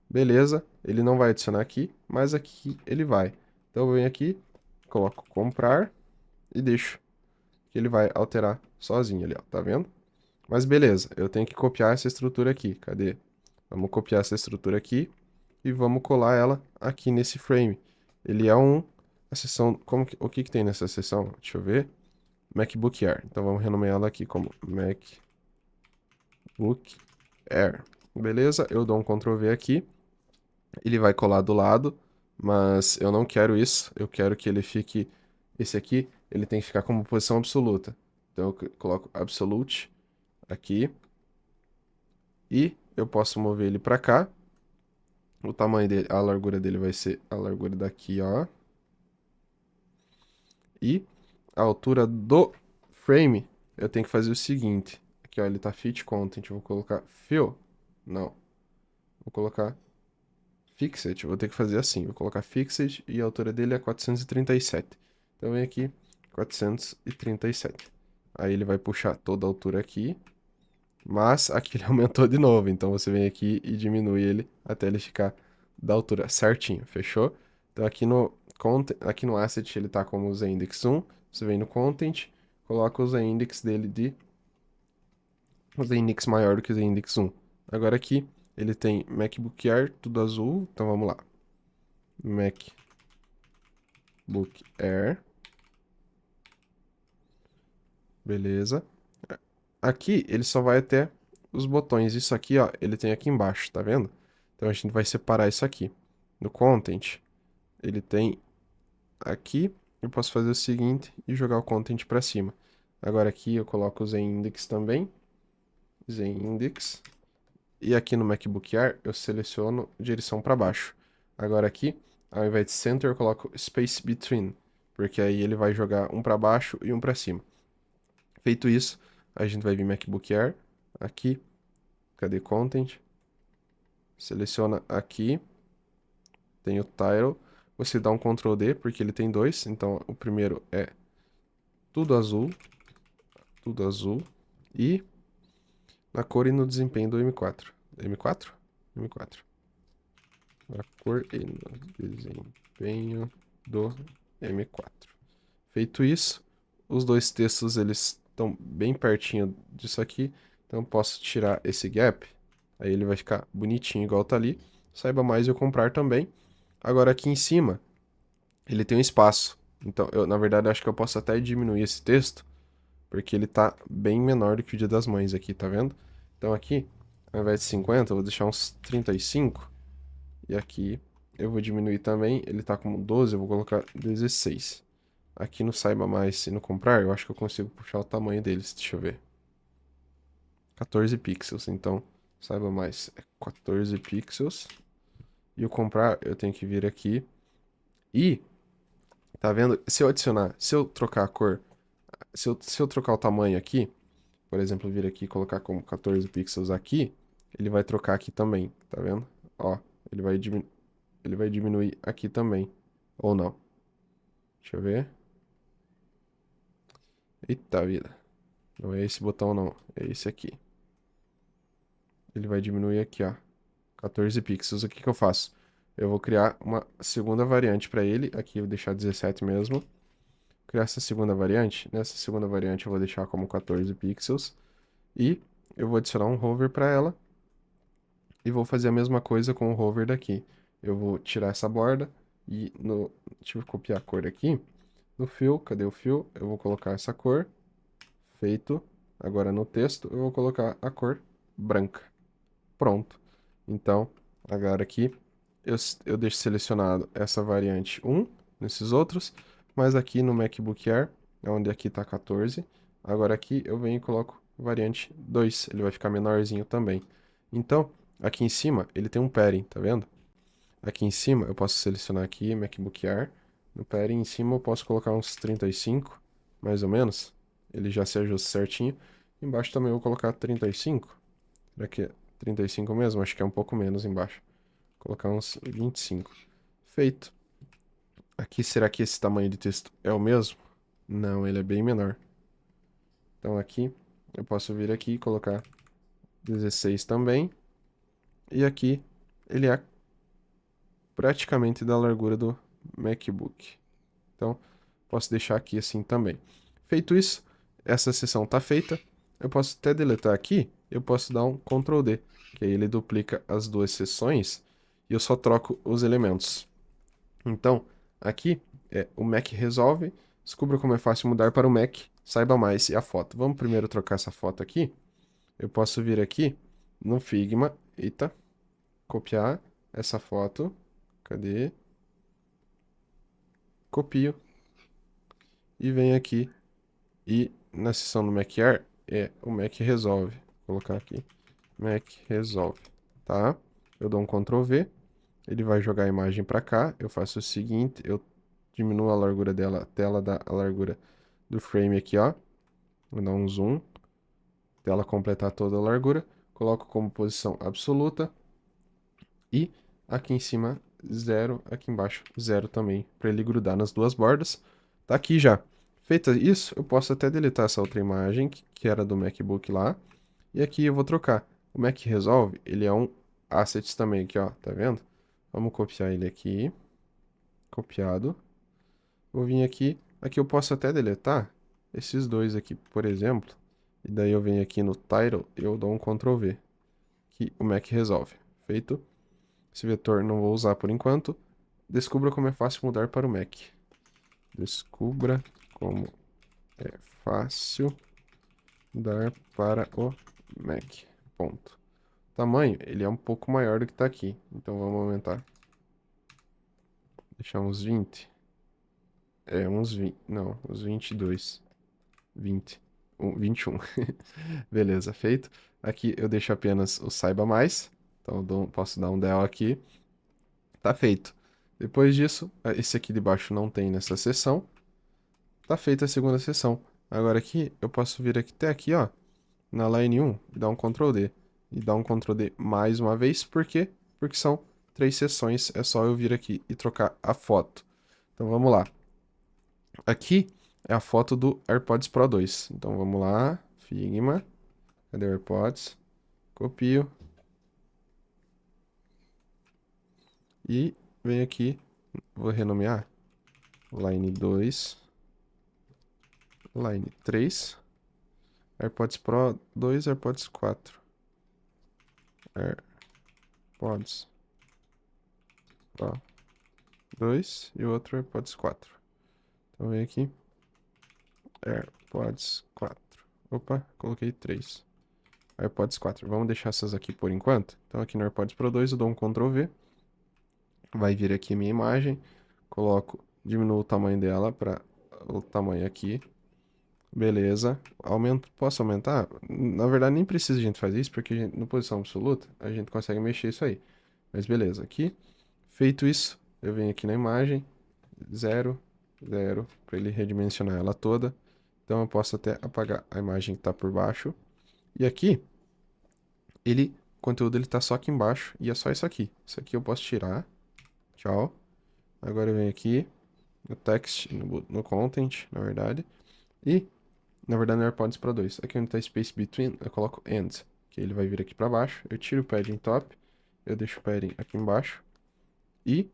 Speaker 1: Beleza, ele não vai adicionar aqui, mas aqui ele vai. Então eu venho aqui, coloco comprar e deixo que ele vai alterar sozinho ali, ó, tá vendo? Mas beleza, eu tenho que copiar essa estrutura aqui. Cadê? Vamos copiar essa estrutura aqui e vamos colar ela aqui nesse frame. Ele é a seção, o que que tem nessa seção? Deixa eu ver. MacBook Air. Então vamos renomear ela aqui como MacBook Air. Beleza? Eu dou um Ctrl V aqui. Ele vai colar do lado, mas eu não quero isso. Eu quero que ele fique, esse aqui, ele tem que ficar como posição absoluta. Então eu coloco absolute aqui e eu posso mover ele para cá. O tamanho dele, a largura dele vai ser a largura daqui, ó. E a altura do frame, eu tenho que fazer o seguinte. Aqui, ó, ele tá fit content. Eu vou colocar fill. Não. Vou colocar fixed. Eu vou ter que fazer assim. Vou colocar fixed e a altura dele é 437. Então, eu venho aqui, 437. Aí ele vai puxar toda a altura aqui. Mas aqui ele aumentou de novo. Então, você vem aqui e diminui ele até ele ficar da altura certinho. Fechou? Então, aqui no asset ele tá como user index 1. Você vem no content, coloca o user index dele de user index maior do que o user index 1. Agora aqui ele tem MacBook Air, tudo azul. Então vamos lá. MacBook Air. Beleza. Aqui ele só vai até os botões. Isso aqui, ó, ele tem aqui embaixo, tá vendo? Então a gente vai separar isso aqui. No content, ele tem aqui. Eu posso fazer o seguinte e jogar o content para cima. Agora aqui eu coloco o ZEnIndex também. ZEnIndex. E aqui no MacBook Air eu seleciono direção para baixo. Agora aqui, ao invés de center, eu coloco space between, porque aí ele vai jogar um para baixo e um para cima. Feito isso, a gente vai vir MacBook Air, aqui, cadê content? Seleciona aqui, tem o title, você dá um Ctrl D, porque ele tem dois, então o primeiro é tudo azul, e na cor e no desempenho do M4. M4? M4. Na cor e no desempenho do M4. Feito isso, os dois textos eles estão bem pertinho disso aqui, então eu posso tirar esse gap, aí ele vai ficar bonitinho igual tá ali. Saiba mais eu comprar também. Agora aqui em cima, ele tem um espaço. Então, eu na verdade acho que eu posso até diminuir esse texto, porque ele tá bem menor do que o Dia das Mães aqui, tá vendo? Então aqui, ao invés de 50, eu vou deixar uns 35. E aqui eu vou diminuir também, ele tá como 12, eu vou colocar 16. Aqui no Saiba Mais e no Comprar, eu acho que eu consigo puxar o tamanho deles, deixa eu ver. 14 pixels. Então, saiba mais, é 14 pixels. E o comprar, eu tenho que vir aqui. E, tá vendo? Se eu adicionar, se eu trocar a cor, se eu trocar o tamanho aqui, por exemplo, vir aqui e colocar como 14 pixels aqui, ele vai trocar aqui também, tá vendo? Ó, ele vai diminuir aqui também. Ou não. Deixa eu ver. Eita vida. Não é esse botão não, é esse aqui. Ele vai diminuir aqui, ó. 14 pixels. O que que eu faço? Eu vou criar uma segunda variante para ele. Aqui eu vou deixar 17 mesmo. Criar essa segunda variante. Nessa segunda variante eu vou deixar como 14 pixels. E eu vou adicionar um hover para ela. E vou fazer a mesma coisa com o hover daqui. Eu vou tirar essa borda e no... Deixa eu copiar a cor aqui. No fill, cadê o fill? Eu vou colocar essa cor. Feito. Agora no texto eu vou colocar a cor branca. Pronto. Então, agora aqui eu deixo selecionado essa variante 1 nesses outros, mas aqui no MacBook Air, é onde aqui está 14, agora aqui eu venho e coloco variante 2, ele vai ficar menorzinho também. Então, aqui em cima ele tem um padding, tá vendo? Aqui em cima eu posso selecionar aqui MacBook Air, no padding em cima eu posso colocar uns 35, mais ou menos, ele já se ajusta certinho. Embaixo também eu vou colocar 35, será que é 35 mesmo? Acho que é um pouco menos embaixo. Vou colocar uns 25. Feito. Aqui, será que esse tamanho de texto é o mesmo? Não, ele é bem menor. Então aqui, eu posso vir aqui e colocar 16 também. E aqui, ele é praticamente da largura do MacBook. Então, posso deixar aqui assim também. Feito isso, essa seção está feita. Eu posso até deletar aqui. Eu posso dar um Ctrl D, que aí ele duplica as duas seções e eu só troco os elementos. Então, aqui é o Mac Resolve. Descubra como é fácil mudar para o Mac. Saiba mais e a foto. Vamos primeiro trocar essa foto aqui. Eu posso vir aqui no Figma. Eita. Copiar essa foto. Cadê? Copio. E venho aqui. E na seção do Mac Air é o Mac Resolve. Vou colocar aqui. Mac Resolve. Tá? Eu dou um Ctrl V. Ele vai jogar a imagem para cá. Eu faço o seguinte. Eu diminuo a largura dela até ela dar a largura do frame aqui, ó. Vou dar um zoom até ela completar toda a largura. Coloco como posição absoluta. E aqui em cima, 0. Aqui embaixo, 0 também. Para ele grudar nas duas bordas. Tá aqui já. Feito isso, eu posso até deletar essa outra imagem, que era do MacBook lá. E aqui eu vou trocar. O Mac Resolve, ele é um Assets também aqui, ó. Tá vendo? Vamos copiar ele aqui. Copiado. Vou vir aqui. Aqui eu posso até deletar esses dois aqui, por exemplo. E daí eu venho aqui no Title, eu dou um Ctrl V. Que o Mac resolve. Feito. Esse vetor não vou usar por enquanto. Descubra como é fácil mudar para o Mac. Descubra como é fácil mudar para o Mac. Ponto. O tamanho, ele é um pouco maior do que está aqui. Então vamos aumentar. Deixar uns 20. É, uns 20. Não, uns 22. 20. 21. Beleza, feito. Aqui eu deixo apenas o saiba mais. Então eu posso dar um del aqui. Tá feito. Depois disso, esse aqui de baixo não tem nessa seção. Tá feita a segunda seção. Agora aqui, eu posso vir aqui até aqui, ó, na line 1 e dar um Ctrl D. E dar um Ctrl D mais uma vez. Por quê? Porque são 3 seções. É só eu vir aqui e trocar a foto. Então vamos lá. Aqui é a foto do AirPods Pro 2. Então vamos lá. Figma. Cadê o AirPods? Copio. E venho aqui. Vou renomear. Line 2. Line 3. AirPods Pro 2, AirPods 4. AirPods Pro 2 e o outro AirPods 4. Então vem aqui. AirPods 4. Opa, coloquei 3. AirPods 4. Vamos deixar essas aqui por enquanto. Então aqui no AirPods Pro 2 eu dou um Ctrl V. Vai vir aqui minha imagem. Coloco, diminuo o tamanho dela para o tamanho aqui. Beleza. Posso aumentar? Na verdade, nem precisa a gente fazer isso, porque no posição absoluta a gente consegue mexer isso aí. Mas beleza, aqui, feito isso, eu venho aqui na imagem, 0, 0, para ele redimensionar ela toda. Então eu posso até apagar a imagem que está por baixo. E aqui, o conteúdo ele tá só aqui embaixo e é só isso aqui. Isso aqui eu posso tirar. Tchau. Agora eu venho aqui no text, no content, na verdade. E, na verdade, no AirPods Pro 2. Aqui onde tá Space Between, eu coloco End, que ele vai vir aqui para baixo. Eu tiro o padding top, eu deixo o padding aqui embaixo. E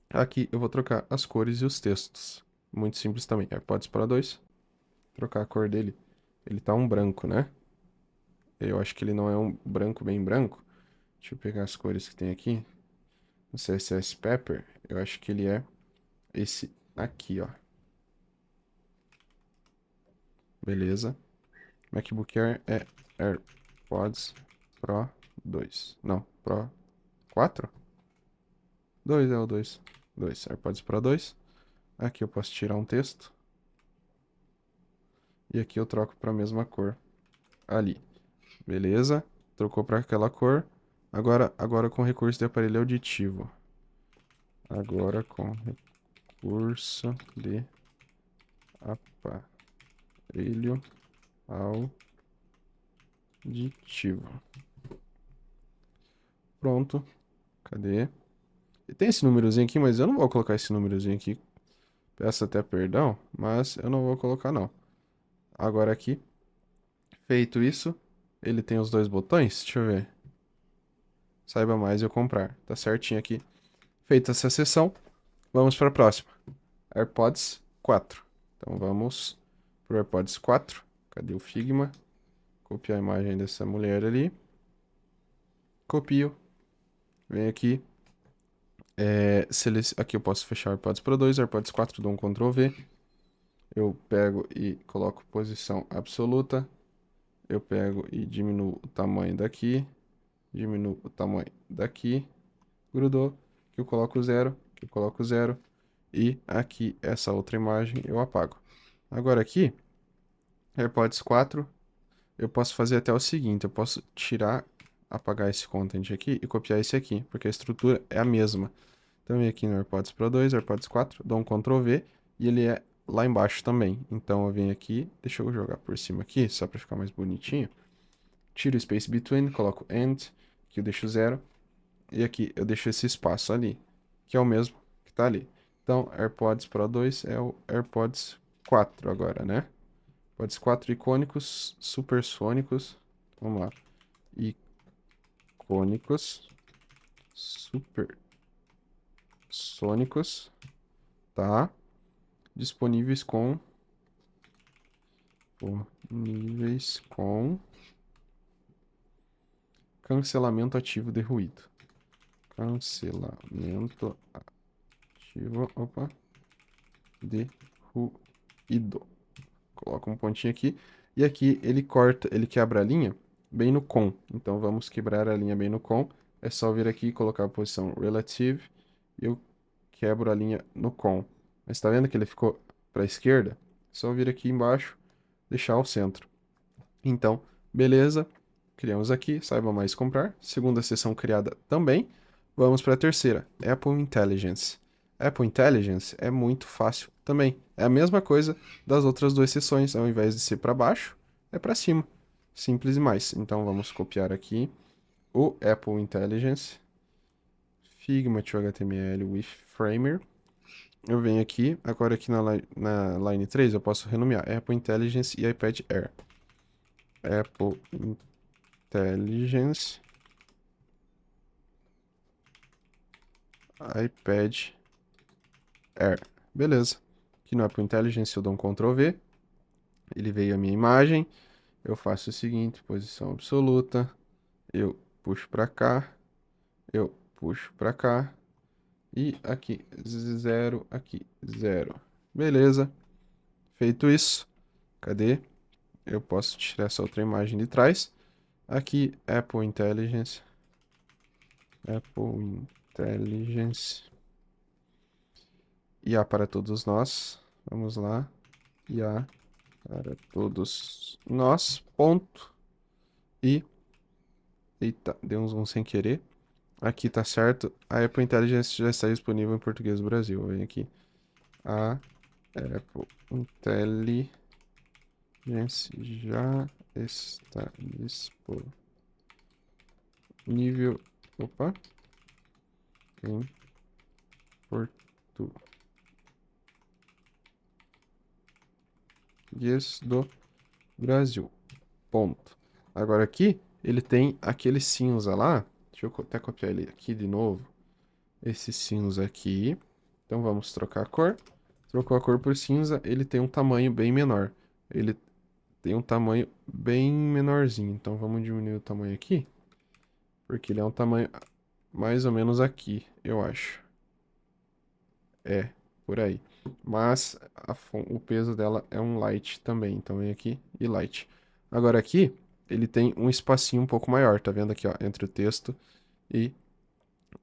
Speaker 1: aqui eu vou trocar as cores e os textos. Muito simples também. AirPods Pro 2. Trocar a cor dele. Ele tá um branco, né? Eu acho que ele não é um branco bem branco. Deixa eu pegar as cores que tem aqui. No CSS Pepper, eu acho que ele é esse aqui, ó. Beleza. MacBook Air é AirPods Pro 2. Não, Pro 4? 2 é o 2. 2, AirPods Pro 2. Aqui eu posso tirar um texto. E aqui eu troco para a mesma cor ali. Beleza. Trocou para aquela cor. Agora com recurso de aparelho auditivo. Agora com recurso de aparelho auditivo. Pronto. Cadê? E tem esse númerozinho aqui, mas eu não vou colocar esse númerozinho aqui. Peço até perdão, mas eu não vou colocar não. Agora aqui, feito isso, ele tem os dois botões. Deixa eu ver. Saiba mais e eu comprar. Tá certinho aqui. Feita essa sessão, vamos para a próxima. AirPods 4. Então vamos pro AirPods 4. Cadê o Figma? Copiar a imagem dessa mulher ali. Copio. Venho aqui. Aqui eu posso fechar AirPods Pro 2, AirPods 4, dou um Ctrl V. Eu pego e coloco posição absoluta. Eu pego e diminuo o tamanho daqui. Diminuo o tamanho daqui. Grudou. Que eu coloco zero. Que eu coloco zero. E aqui, essa outra imagem, eu apago. Agora aqui, AirPods 4, eu posso fazer até o seguinte. Eu posso tirar, apagar esse content aqui e copiar esse aqui. Porque a estrutura é a mesma. Então, eu venho aqui no AirPods Pro 2, AirPods 4, dou um Ctrl V e ele é lá embaixo também. Então, eu venho aqui, deixa eu jogar por cima aqui, só para ficar mais bonitinho. Tiro o Space Between, coloco End, que eu deixo zero. E aqui eu deixo esse espaço ali, que é o mesmo que tá ali. Então, AirPods Pro 2 é o AirPods 4 agora, né? AirPods 4 icônicos, supersônicos. Vamos lá. Icônicos, supersônicos, tá? Disponíveis com cancelamento ativo de ruído. Cancelamento ativo, opa, de ruído. Coloca um pontinho aqui. E aqui ele corta, ele quebra a linha bem no com. Então vamos quebrar a linha bem no com. É só vir aqui e colocar a posição relative. E eu quebro a linha no com. Mas tá vendo que ele ficou para a esquerda? É só vir aqui embaixo, deixar ao centro. Então, beleza. Criamos aqui, saiba mais comprar. Segunda sessão criada também. Vamos para a terceira, Apple Intelligence. Apple Intelligence é muito fácil também. É a mesma coisa das outras duas sessões. Ao invés de ser para baixo, é para cima. Simples demais. Então vamos copiar aqui o Apple Intelligence. Figma to HTML with Framer. Eu venho aqui, agora aqui na line 3 eu posso renomear Apple Intelligence e iPad Air. Apple Intelligence, iPad Air. Beleza. Aqui no Apple Intelligence eu dou um Ctrl V. Ele veio a minha imagem. Eu faço o seguinte, posição absoluta. Eu puxo para cá. Eu puxo para cá. E aqui, zero, aqui, zero. Beleza. Feito isso. Cadê? Eu posso tirar essa outra imagem de trás. Aqui, Apple Intelligence. Apple Intelligence. IA para todos nós. Vamos lá. IA para todos nós, ponto. E, eita, deu um sem querer. Aqui tá certo. A Apple Intelligence já está disponível em português do Brasil. Vem aqui. A Apple Intelligence já está disponível. Opa. Em português do Brasil. Ponto. Agora aqui, ele tem aquele cinza lá. Deixa eu até copiar ele aqui de novo. Esse cinza aqui. Então vamos trocar a cor. Trocou a cor por cinza, ele tem um tamanho bem menor. Ele tem um tamanho bem menorzinho. Então vamos diminuir o tamanho aqui. Porque ele é um tamanho mais ou menos aqui, eu acho. É, por aí. Mas o peso dela é um light também. Então vem aqui e light. Agora aqui, ele tem um espacinho um pouco maior. Tá vendo aqui, ó? Entre o texto e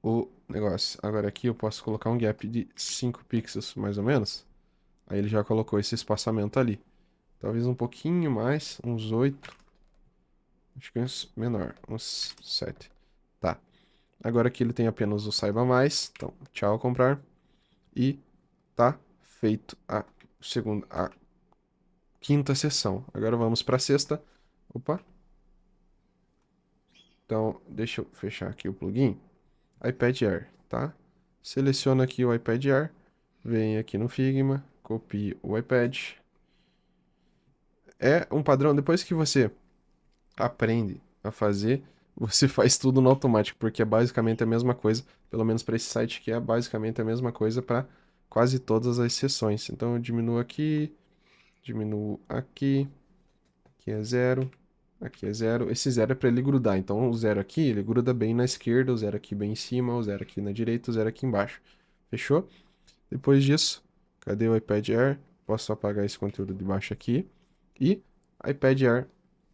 Speaker 1: o negócio. Agora aqui eu posso colocar um gap de 5 pixels, mais ou menos. Aí ele já colocou esse espaçamento ali. Talvez um pouquinho mais, uns 8. Acho que uns menor, uns 7. Tá. Agora aqui ele tem apenas o saiba mais. Então, tchau comprar. E tá feito a quinta sessão. Agora vamos para a sexta. Opa. Então, deixa eu fechar aqui o plugin. iPad Air, tá? Seleciona aqui o iPad Air. Vem aqui no Figma. Copie o iPad. É um padrão. Depois que você aprende a fazer, você faz tudo no automático, porque é basicamente a mesma coisa, pelo menos para esse site que é basicamente a mesma coisa para quase todas as sessões. Então eu diminuo aqui é zero, aqui é zero. Esse zero é para ele grudar, então o zero aqui ele gruda bem na esquerda, o zero aqui bem em cima, o zero aqui na direita, o zero aqui embaixo. Fechou? Depois disso, cadê o iPad Air? Posso apagar esse conteúdo de baixo aqui. E iPad Air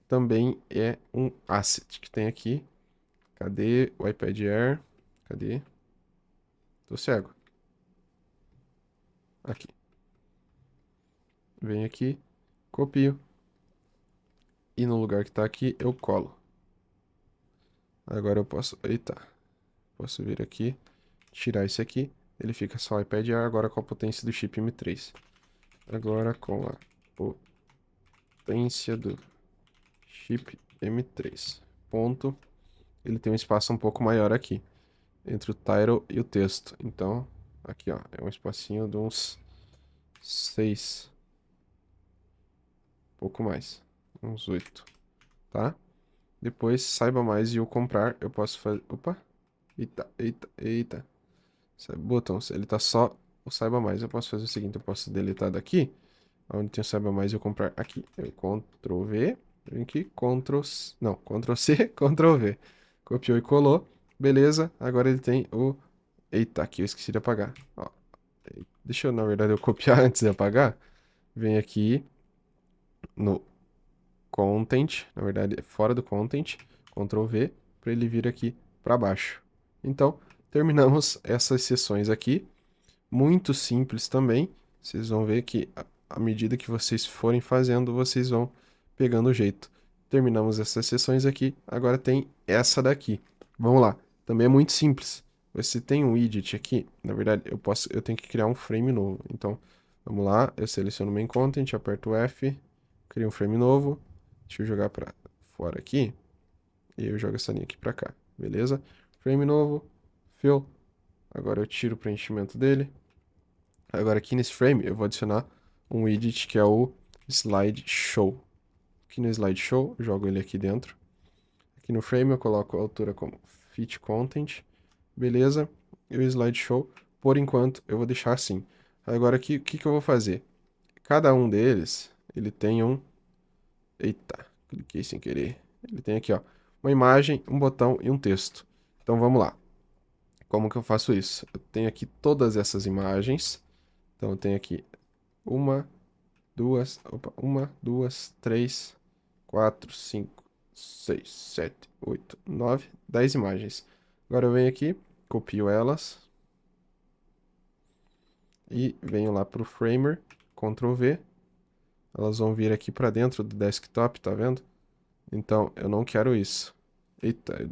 Speaker 1: também é um asset que tem aqui. Cadê o iPad Air? Cadê? Tô cego. Aqui. Venho aqui, copio. E no lugar que tá aqui, eu colo. Agora eu posso... Eita. Posso vir aqui, tirar esse aqui. Ele fica só o iPad Air, agora com a potência do chip M3. Agora com a potência do chip M3. Ponto. Ele tem um espaço um pouco maior aqui. Entre o title e o texto. Então, aqui ó, é um espacinho de uns 6. Pouco mais. Uns 8. Tá? Depois, saiba mais e o comprar. Eu posso fazer... Opa! Eita, eita, eita. Botões, ele tá só o saiba mais. Eu posso fazer o seguinte, eu posso deletar daqui. Onde tem o saiba mais e eu comprar aqui. Eu Ctrl V. Vem aqui, Ctrl... Não, Ctrl C, Ctrl V. Copiou e colou. Beleza, agora ele tem o... Eita, aqui eu esqueci de apagar. Ó, deixa eu, na verdade, eu copiar antes de apagar. Vem aqui no Content, na verdade, fora do Content, Ctrl V, para ele vir aqui para baixo. Então, terminamos essas sessões aqui, muito simples também. Vocês vão ver que à medida que vocês forem fazendo, vocês vão pegando o jeito. Terminamos essas sessões aqui, agora tem essa daqui. Vamos lá, também é muito simples. Você tem um widget aqui, na verdade, eu tenho que criar um frame novo. Então, vamos lá, eu seleciono o main content, aperto F, crio um frame novo. Deixa eu jogar pra fora aqui. E eu jogo essa linha aqui pra cá. Beleza? Frame novo. Fill. Agora eu tiro o preenchimento dele. Agora aqui nesse frame eu vou adicionar um widget que é o Slide Show. Aqui no Slide Show, eu jogo ele aqui dentro. Aqui no frame eu coloco a altura como Fit Content. Beleza? E o Slide Show, por enquanto, eu vou deixar assim. Agora aqui, o que que eu vou fazer? Cada um deles, ele tem um... Eita, cliquei sem querer. Ele tem aqui, ó, uma imagem, um botão e um texto. Então vamos lá. Como que eu faço isso? Eu tenho aqui todas essas imagens. Então eu tenho aqui uma, duas, três, quatro, cinco, seis, sete, oito, nove, 10 imagens. Agora eu venho aqui, copio elas e venho lá para o Framer, Ctrl V, elas vão vir aqui para dentro do desktop, tá vendo? Então, eu não quero isso. Eita,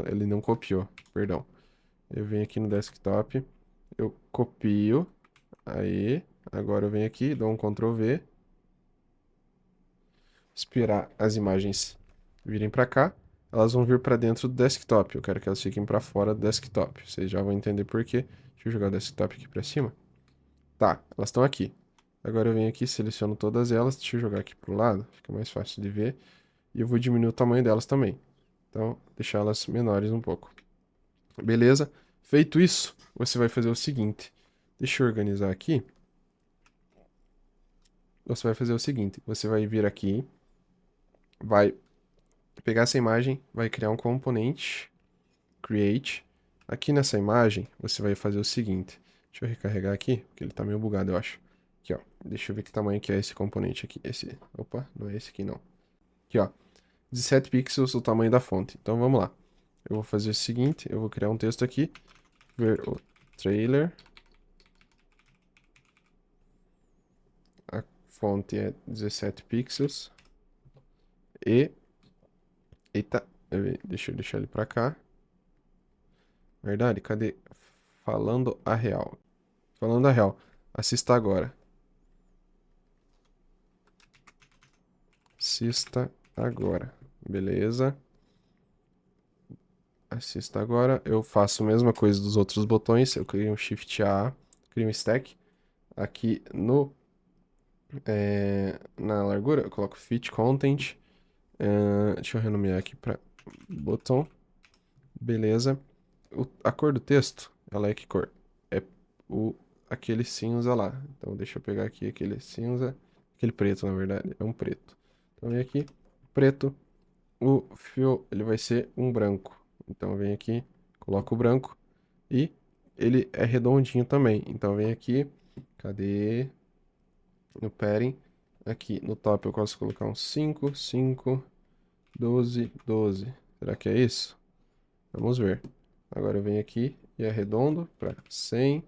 Speaker 1: ele não copiou, perdão. Eu venho aqui no desktop, eu copio, aí, agora eu venho aqui, dou um Ctrl V, esperar as imagens virem para cá, elas vão vir para dentro do desktop. Eu quero que elas fiquem para fora do desktop. Vocês já vão entender por quê. Deixa eu jogar o desktop aqui para cima. Tá, elas estão aqui. Agora eu venho aqui, seleciono todas elas. Deixa eu jogar aqui pro lado, fica mais fácil de ver. E eu vou diminuir o tamanho delas também. Então, deixar elas menores um pouco. Beleza? Feito isso, você vai fazer o seguinte. Deixa eu organizar aqui. Você vai fazer o seguinte. Você vai vir aqui, vai pegar essa imagem, vai criar um componente, create. Aqui nessa imagem, você vai fazer o seguinte. Deixa eu recarregar aqui, porque ele tá meio bugado, eu acho. Aqui, ó. Deixa eu ver que tamanho que é esse componente aqui. Esse. Opa, não é esse aqui não. Aqui, ó. 17 pixels o tamanho da fonte. Então vamos lá. Eu vou fazer o seguinte, eu vou criar um texto aqui. Ver o trailer. A fonte é 17 pixels. E. Eita, deixa eu deixar ele pra cá. Verdade? Cadê? Falando a real. Falando a real. Assista agora. Assista agora. Beleza. Assista agora. Eu faço a mesma coisa dos outros botões. Eu crio um Shift A, crio um stack. Aqui no na largura, eu coloco fit content. Deixa eu renomear aqui para botão. Beleza. A cor do texto, ela é que cor? É o, aquele cinza lá. Então deixa eu pegar aqui aquele cinza. Aquele preto, na verdade. É um preto. Então vem aqui, preto. O fio, ele vai ser um branco. Então vem aqui, coloco o branco. E ele é redondinho também. Então vem aqui. Cadê? No padding. Aqui no top eu posso colocar um 5, 5, 12, 12. Será que é isso? Vamos ver. Agora eu venho aqui e arredondo para 100.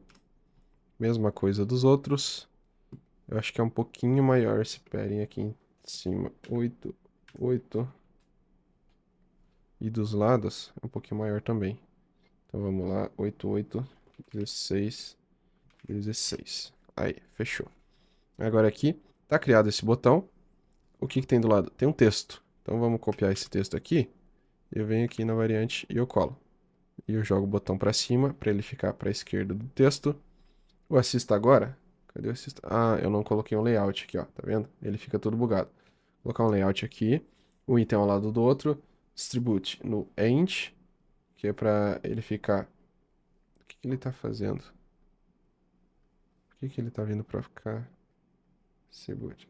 Speaker 1: Mesma coisa dos outros. Eu acho que é um pouquinho maior esse padding aqui em cima. 8, 8. E dos lados é um pouquinho maior também. Então vamos lá. 8, 8, 16, 16. Aí, fechou. Agora aqui, tá criado esse botão. O que que tem do lado? Tem um texto. Então vamos copiar esse texto aqui. Eu venho aqui na variante e eu colo. E eu jogo o botão para cima para ele ficar para a esquerda do texto. O assista agora. Cadê o assista? Ah, eu não coloquei um layout aqui, ó. Tá vendo? Ele fica todo bugado. Vou colocar um layout aqui. Um item ao lado do outro. Distribute no end, que é para ele ficar. O que que ele tá fazendo? Por que que ele tá vindo para ficar? Distribute.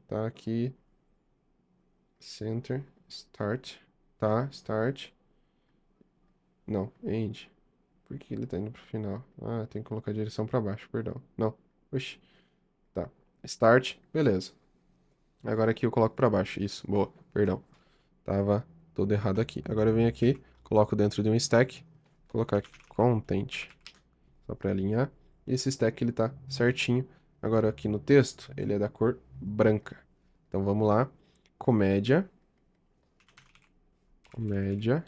Speaker 1: Tá aqui. Center. Start. Tá, start. Não, end. Por que ele tá indo pro final? Ah, tem que colocar a direção pra baixo, perdão. Não. Oxi. Tá. Start. Beleza. Agora aqui eu coloco pra baixo. Isso, boa. Perdão. Tava todo errado aqui. Agora eu venho aqui, coloco dentro de um stack. Colocar aqui content. Só pra alinhar. E esse stack ele tá certinho. Agora aqui no texto, ele é da cor branca. Então vamos lá. Comédia. Comédia.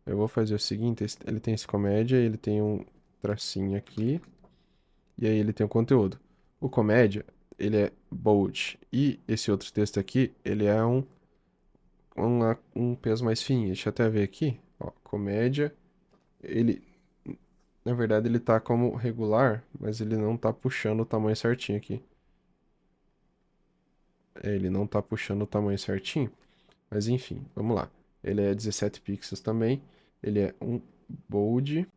Speaker 1: Eu vou fazer o seguinte, ele tem esse comédia, ele tem um tracinho aqui, e aí ele tem o conteúdo. O comédia, ele é bold, e esse outro texto aqui, ele é um peso mais fininho. Deixa eu até ver aqui, ó, comédia, ele, na verdade, ele tá como regular, mas ele não tá puxando o tamanho certinho aqui. Ele não tá puxando o tamanho certinho, mas enfim, vamos lá. Ele é 17 pixels também, ele é um bold,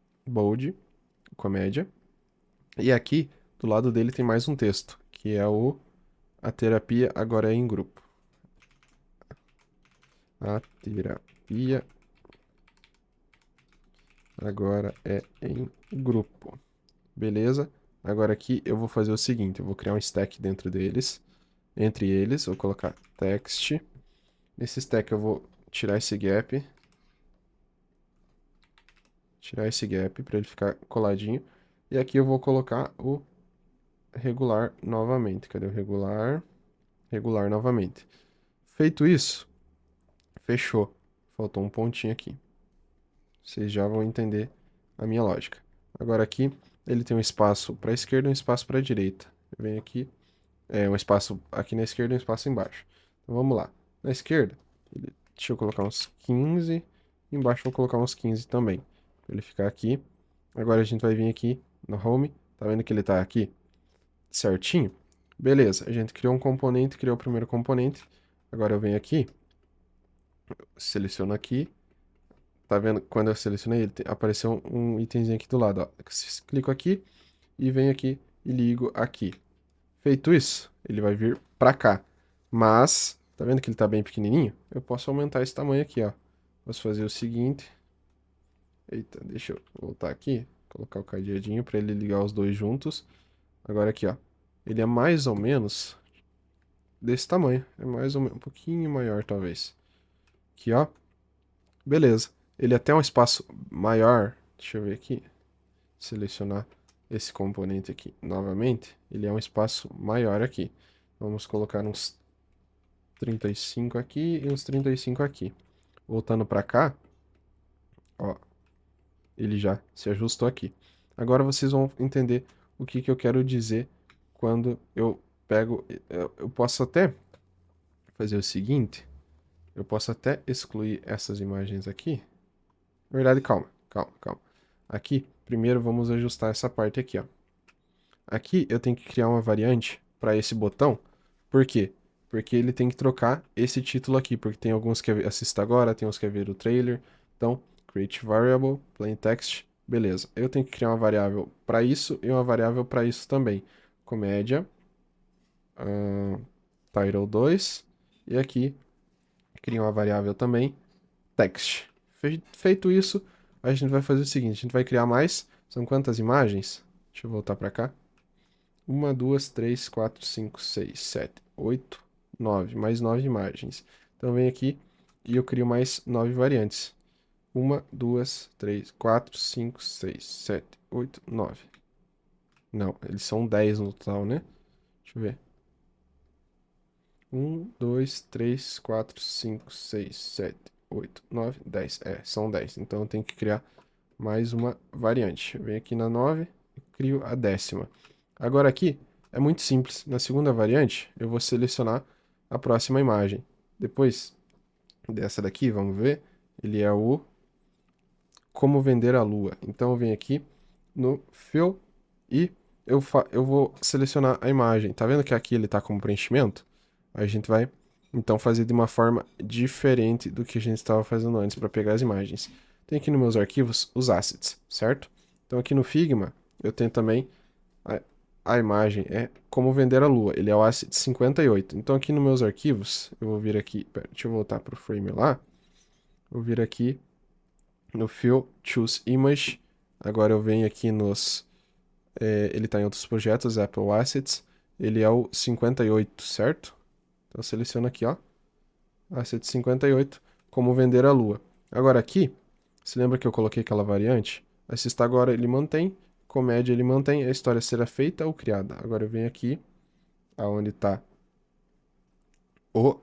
Speaker 1: comédia. E aqui, do lado dele, tem mais um texto, que é o A terapia agora é em grupo. A terapia agora é em grupo. Beleza? Agora aqui eu vou fazer o seguinte, eu vou criar um stack dentro deles. Entre eles, vou colocar text. Nesse stack eu vou tirar esse gap. Tirar esse gap para ele ficar coladinho. E aqui eu vou colocar o regular novamente. Cadê o regular? regular novamente. Feito isso, fechou. Faltou um pontinho aqui. Vocês já vão entender a minha lógica. Agora aqui, ele tem um espaço para a esquerda e um espaço para a direita. Eu venho aqui, um espaço aqui na esquerda e um espaço embaixo. Então vamos lá. Na esquerda, deixa eu colocar uns 15. Embaixo vou colocar uns 15 também. Pra ele ficar aqui. Agora a gente vai vir aqui no Home. Tá vendo que ele tá aqui certinho? Beleza, a gente criou um componente, criou o primeiro componente. Agora eu venho aqui, seleciono aqui. Tá vendo? Quando eu selecionei, apareceu um itemzinho aqui do lado, ó. Clico aqui e venho aqui e ligo aqui. Feito isso, ele vai vir pra cá. Mas, tá vendo que ele tá bem pequenininho? Eu posso aumentar esse tamanho aqui, ó. Posso fazer o seguinte. Eita, deixa eu voltar aqui. Colocar o cadeadinho pra ele ligar os dois juntos. Agora aqui, ó. Ele é mais ou menos desse tamanho. É mais ou menos um pouquinho maior, talvez. Aqui, ó. Beleza. Ele é até um espaço maior. Deixa eu ver aqui. Selecionar esse componente aqui novamente. Ele é um espaço maior aqui. Vamos colocar uns 35 aqui e uns 35 aqui. Voltando para cá, ó, ele já se ajustou aqui. Agora vocês vão entender o que eu quero dizer quando eu pego. Eu posso até fazer o seguinte. Eu posso até excluir essas imagens aqui. Na verdade, calma, calma, calma. Aqui, primeiro vamos ajustar essa parte aqui, ó. Aqui eu tenho que criar uma variante para esse botão. Por quê? Porque ele tem que trocar esse título aqui, porque tem alguns que assista agora, tem uns que quer ver o trailer. Então, create variable, plain text, beleza. Eu tenho que criar uma variável para isso e uma variável para isso também. Comédia, title 2, e aqui cria uma variável também, text. Feito isso, a gente vai fazer o seguinte, a gente vai criar mais, são quantas imagens? Deixa eu voltar para cá. 1, 2, 3, 4, 5, 6, 7, 8, 9. Mais 9 imagens. Então vem aqui e eu crio mais 9 variantes. 1, 2, 3, 4, 5, 6, 7, 8, 9. Não, eles são 10 no total, né? Deixa eu ver. 1, 2, 3, 4, 5, 6, 7, 8, 9, 10. São 10. Então eu tenho que criar mais uma variante. Eu venho aqui na 9 e crio a 10ª. Agora aqui é muito simples. Na segunda variante, eu vou selecionar a próxima imagem. Depois dessa daqui, vamos ver, ele é o como vender a lua. Então eu venho aqui no Fill e eu vou selecionar a imagem. Tá vendo que aqui ele tá como preenchimento? A gente vai então fazer de uma forma diferente do que a gente estava fazendo antes para pegar as imagens. Tem aqui nos meus arquivos os assets, certo? Então aqui no Figma eu tenho também a imagem é como vender a lua. Ele é o asset 58. Então aqui nos meus arquivos, eu vou vir aqui, pera, deixa eu voltar para o frame lá. Vou vir aqui no Fill, Choose Image. Agora eu venho aqui nos... ele está em outros projetos, Apple Assets. Ele é o 58, certo? Então eu seleciono aqui, ó. Asset 58, como vender a lua. Agora aqui, se lembra que eu coloquei aquela variante? Assista agora ele mantém, comédia ele mantém, a história será feita ou criada. Agora eu venho aqui, aonde está o...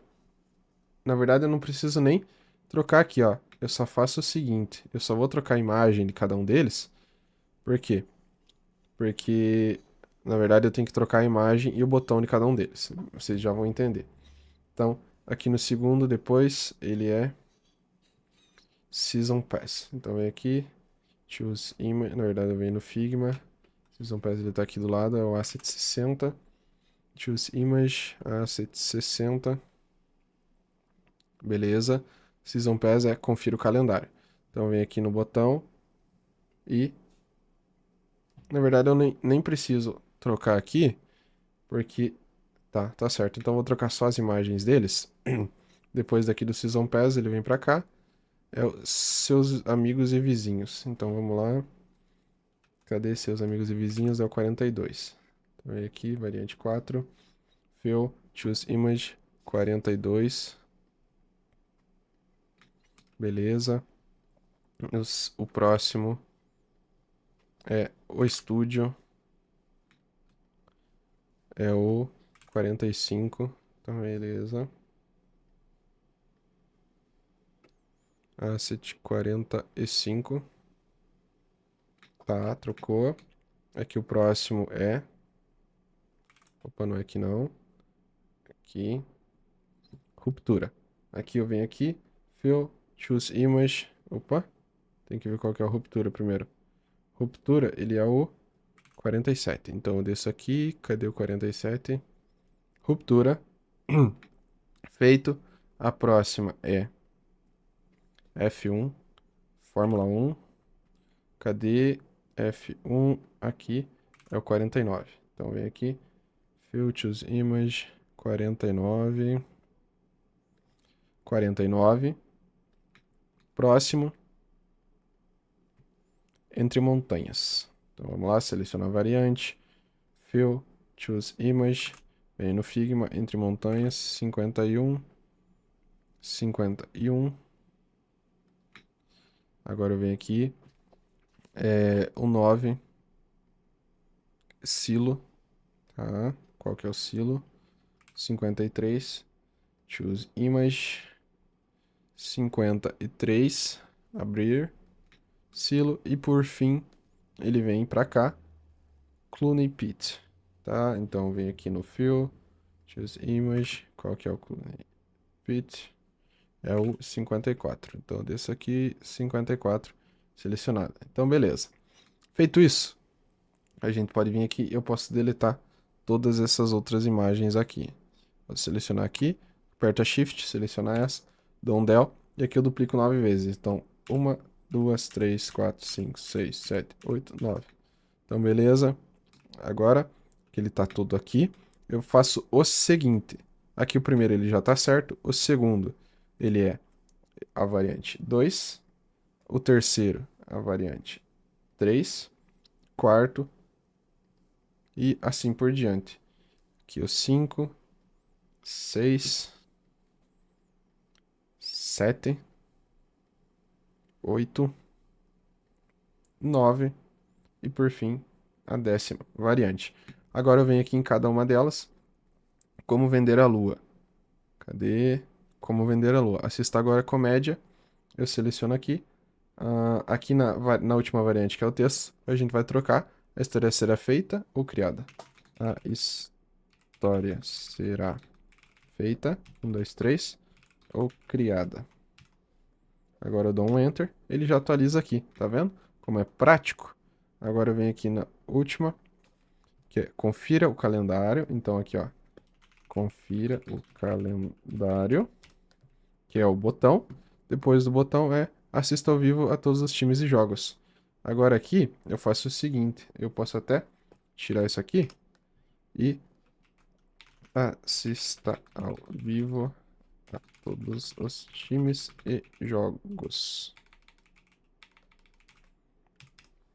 Speaker 1: Na verdade eu não preciso nem trocar aqui, ó. Eu só faço o seguinte, eu só vou trocar a imagem de cada um deles. Por quê? Porque, na verdade, eu tenho que trocar a imagem e o botão de cada um deles. Vocês já vão entender. Então, aqui no segundo, depois, ele é Season Pass. Então, vem aqui, Choose Image. Na verdade, eu venho no Figma. Season Pass, ele tá aqui do lado, é o Asset 60. Choose Image, Asset 60. Beleza. Season Pass é confira o calendário. Então, vem aqui no botão e... Na verdade, eu nem preciso trocar aqui, porque tá certo. Então eu vou trocar só as imagens deles. Depois daqui do Season Pass, ele vem pra cá. É os seus amigos e vizinhos. Então vamos lá. Cadê seus amigos e vizinhos? É o 42. Então vem aqui, variante 4. Fill, Choose Image, 42. Beleza. O próximo é o estúdio. É o 45. Então, beleza. Asset 45. Tá, trocou. Aqui o próximo é... Opa, não é aqui não. Aqui. Ruptura. Aqui eu venho aqui. Fill, choose image. Opa, tem que ver qual que é a ruptura primeiro. Ruptura, ele é o 47. Então eu desço aqui. Cadê o 47? Ruptura. Feito. A próxima é F1. Fórmula 1. Cadê F1? Aqui é o 49. Então vem aqui. Fill, choose image. 49. 49. Próximo. Entre montanhas. Então vamos lá, selecionar a variante. Fill, choose image. Vem no Figma, entre montanhas, 51. 51. Agora eu venho aqui. O 9. Silo. Tá? Qual que é o silo? 53. Choose image. 53. Abrir. Silo. E por fim, ele vem pra cá. Clooney Pit. Tá? Então vem aqui no Fill. Choose image. Qual que é o Clooney Pit? É o 54. Então, desse aqui, 54 selecionado. Então, beleza. Feito isso, a gente pode vir aqui e eu posso deletar todas essas outras imagens aqui. Vou selecionar aqui, aperta Shift, selecionar essa, dou um del, e aqui eu duplico 9 vezes. Então, 1, 2, 3, 4, 5, 6, 7, 8, 9. Então, beleza. Agora que ele está todo aqui, eu faço o seguinte. Aqui o primeiro ele já está certo, o segundo ele é a variante 2, o terceiro a variante 3, quarto e assim por diante. Aqui o 5, 6, 7, 8, 9 e por fim a 10ª variante. Agora eu venho aqui em cada uma delas. Como vender a lua. Cadê? Como vender a lua. Assista agora comédia. Eu seleciono aqui. Aqui na última variante, que é o texto, a gente vai trocar. A história será feita ou criada? A história será feita. 1, 2, 3. Ou criada. Agora eu dou um Enter. Ele já atualiza aqui, tá vendo? Como é prático. Agora eu venho aqui na última, que é confira o calendário. Então aqui, ó. Confira o calendário, que é o botão. Depois do botão é assista ao vivo a todos os times e jogos. Agora aqui eu faço o seguinte, eu posso até tirar isso aqui e assista ao vivo a todos os times e jogos.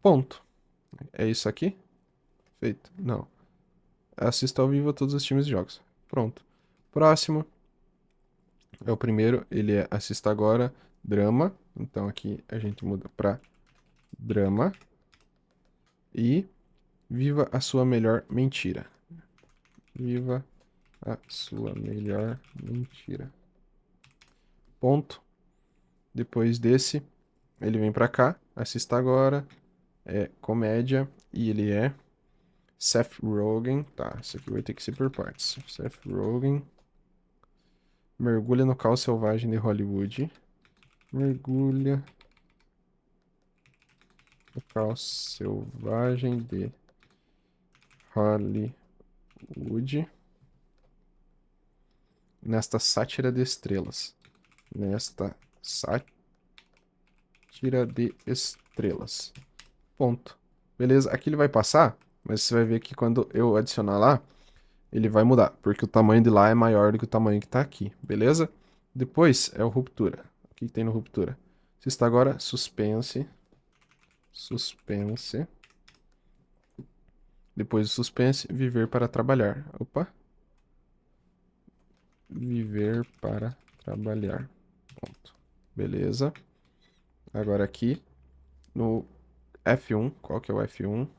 Speaker 1: Ponto. É isso aqui? Feito. Não. Assista ao vivo a todos os times e jogos. Pronto. Próximo. É o primeiro, ele é assista agora, drama. Então aqui a gente muda para drama. E viva a sua melhor mentira. Viva a sua melhor mentira. Ponto. Depois desse, ele vem pra cá. Assista agora. É comédia. E ele é Seth Rogen. Tá, isso aqui vai ter que ser por partes. Seth Rogen. Mergulha no caos selvagem de Hollywood. Mergulha no caos selvagem de Hollywood. Nesta sátira de estrelas. Nesta sátira de estrelas. Ponto. Beleza? Aqui ele vai passar, mas você vai ver que quando eu adicionar lá, ele vai mudar, porque o tamanho de lá é maior do que o tamanho que tá aqui, beleza? Depois é o ruptura. O que tem no ruptura? Se está agora, suspense. Suspense. Depois do suspense, viver para trabalhar. Opa. Viver para trabalhar. Ponto. Beleza. Agora aqui no F1. Qual que é o F1?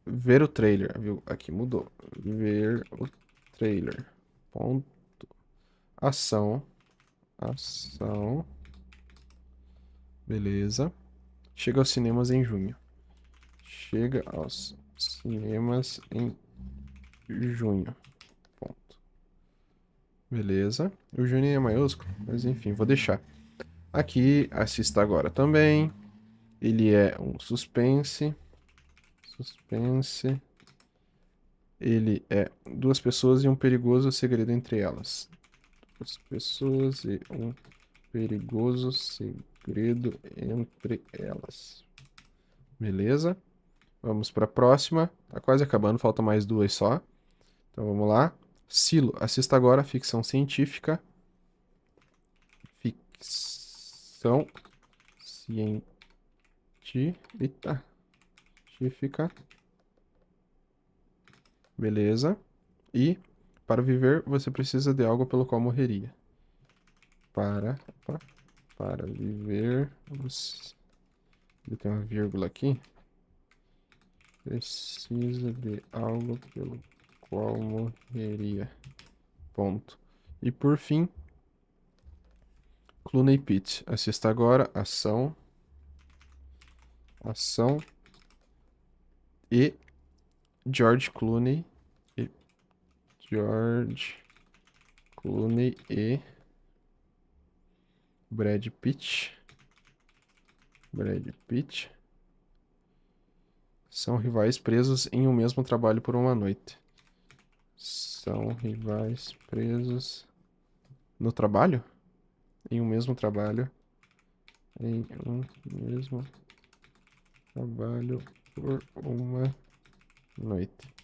Speaker 1: Ver o trailer, viu? Aqui mudou. Ver o trailer. Ponto. Ação. Beleza. Chega aos cinemas em junho. Chega aos cinemas em junho. Ponto. Beleza. O junho é maiúsculo, mas enfim, vou deixar. Aqui, assista agora também. Ele é um suspense. Suspense. Ele é duas pessoas e um perigoso segredo entre elas. Duas pessoas e um perigoso segredo entre elas. Beleza? Vamos para a próxima. Tá quase acabando, faltam mais duas só. Então vamos lá. Silo, assista agora, ficção científica. Ficção científica. Beleza. E para viver, você precisa de algo pelo qual morreria. Para viver, ele tem uma vírgula aqui. Precisa de algo pelo qual morreria. Ponto. E por fim, Clooney Pit. Assista agora, ação. E George Clooney. E Brad Pitt. São rivais presos em um mesmo trabalho por uma noite. São rivais presos no trabalho? Em um mesmo trabalho. Em um mesmo trabalho por uma noite.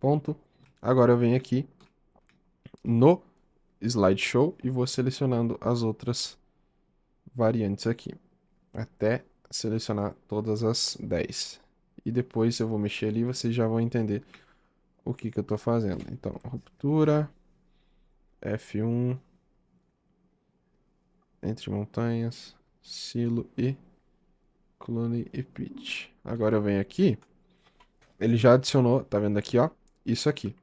Speaker 1: Ponto. Agora eu venho aqui no slideshow e vou selecionando as outras variantes aqui. Até selecionar todas as 10. E depois eu vou mexer ali e vocês já vão entender o que eu estou fazendo. Então, ruptura, F1, entre montanhas, silo e clone e pitch. Agora eu venho aqui, ele já adicionou, tá vendo aqui, ó, isso aqui.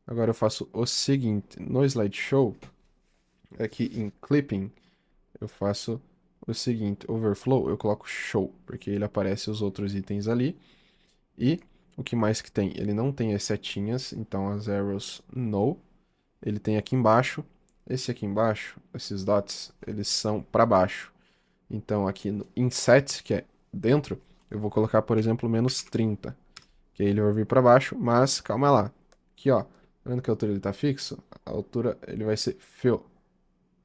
Speaker 1: Agora eu faço o seguinte, no slideshow, aqui em clipping, eu faço o seguinte, overflow, eu coloco show, porque ele aparece os outros itens ali. E o que mais que tem? Ele não tem as setinhas, então as arrows no. Ele tem aqui embaixo, esse aqui embaixo, esses dots, eles são para baixo. Então aqui no inset, que é dentro, eu vou colocar, por exemplo, menos 30. Que aí ele vai vir para baixo, mas calma lá. Aqui, ó, vendo que a altura ele tá fixo? A altura ele vai ser fill.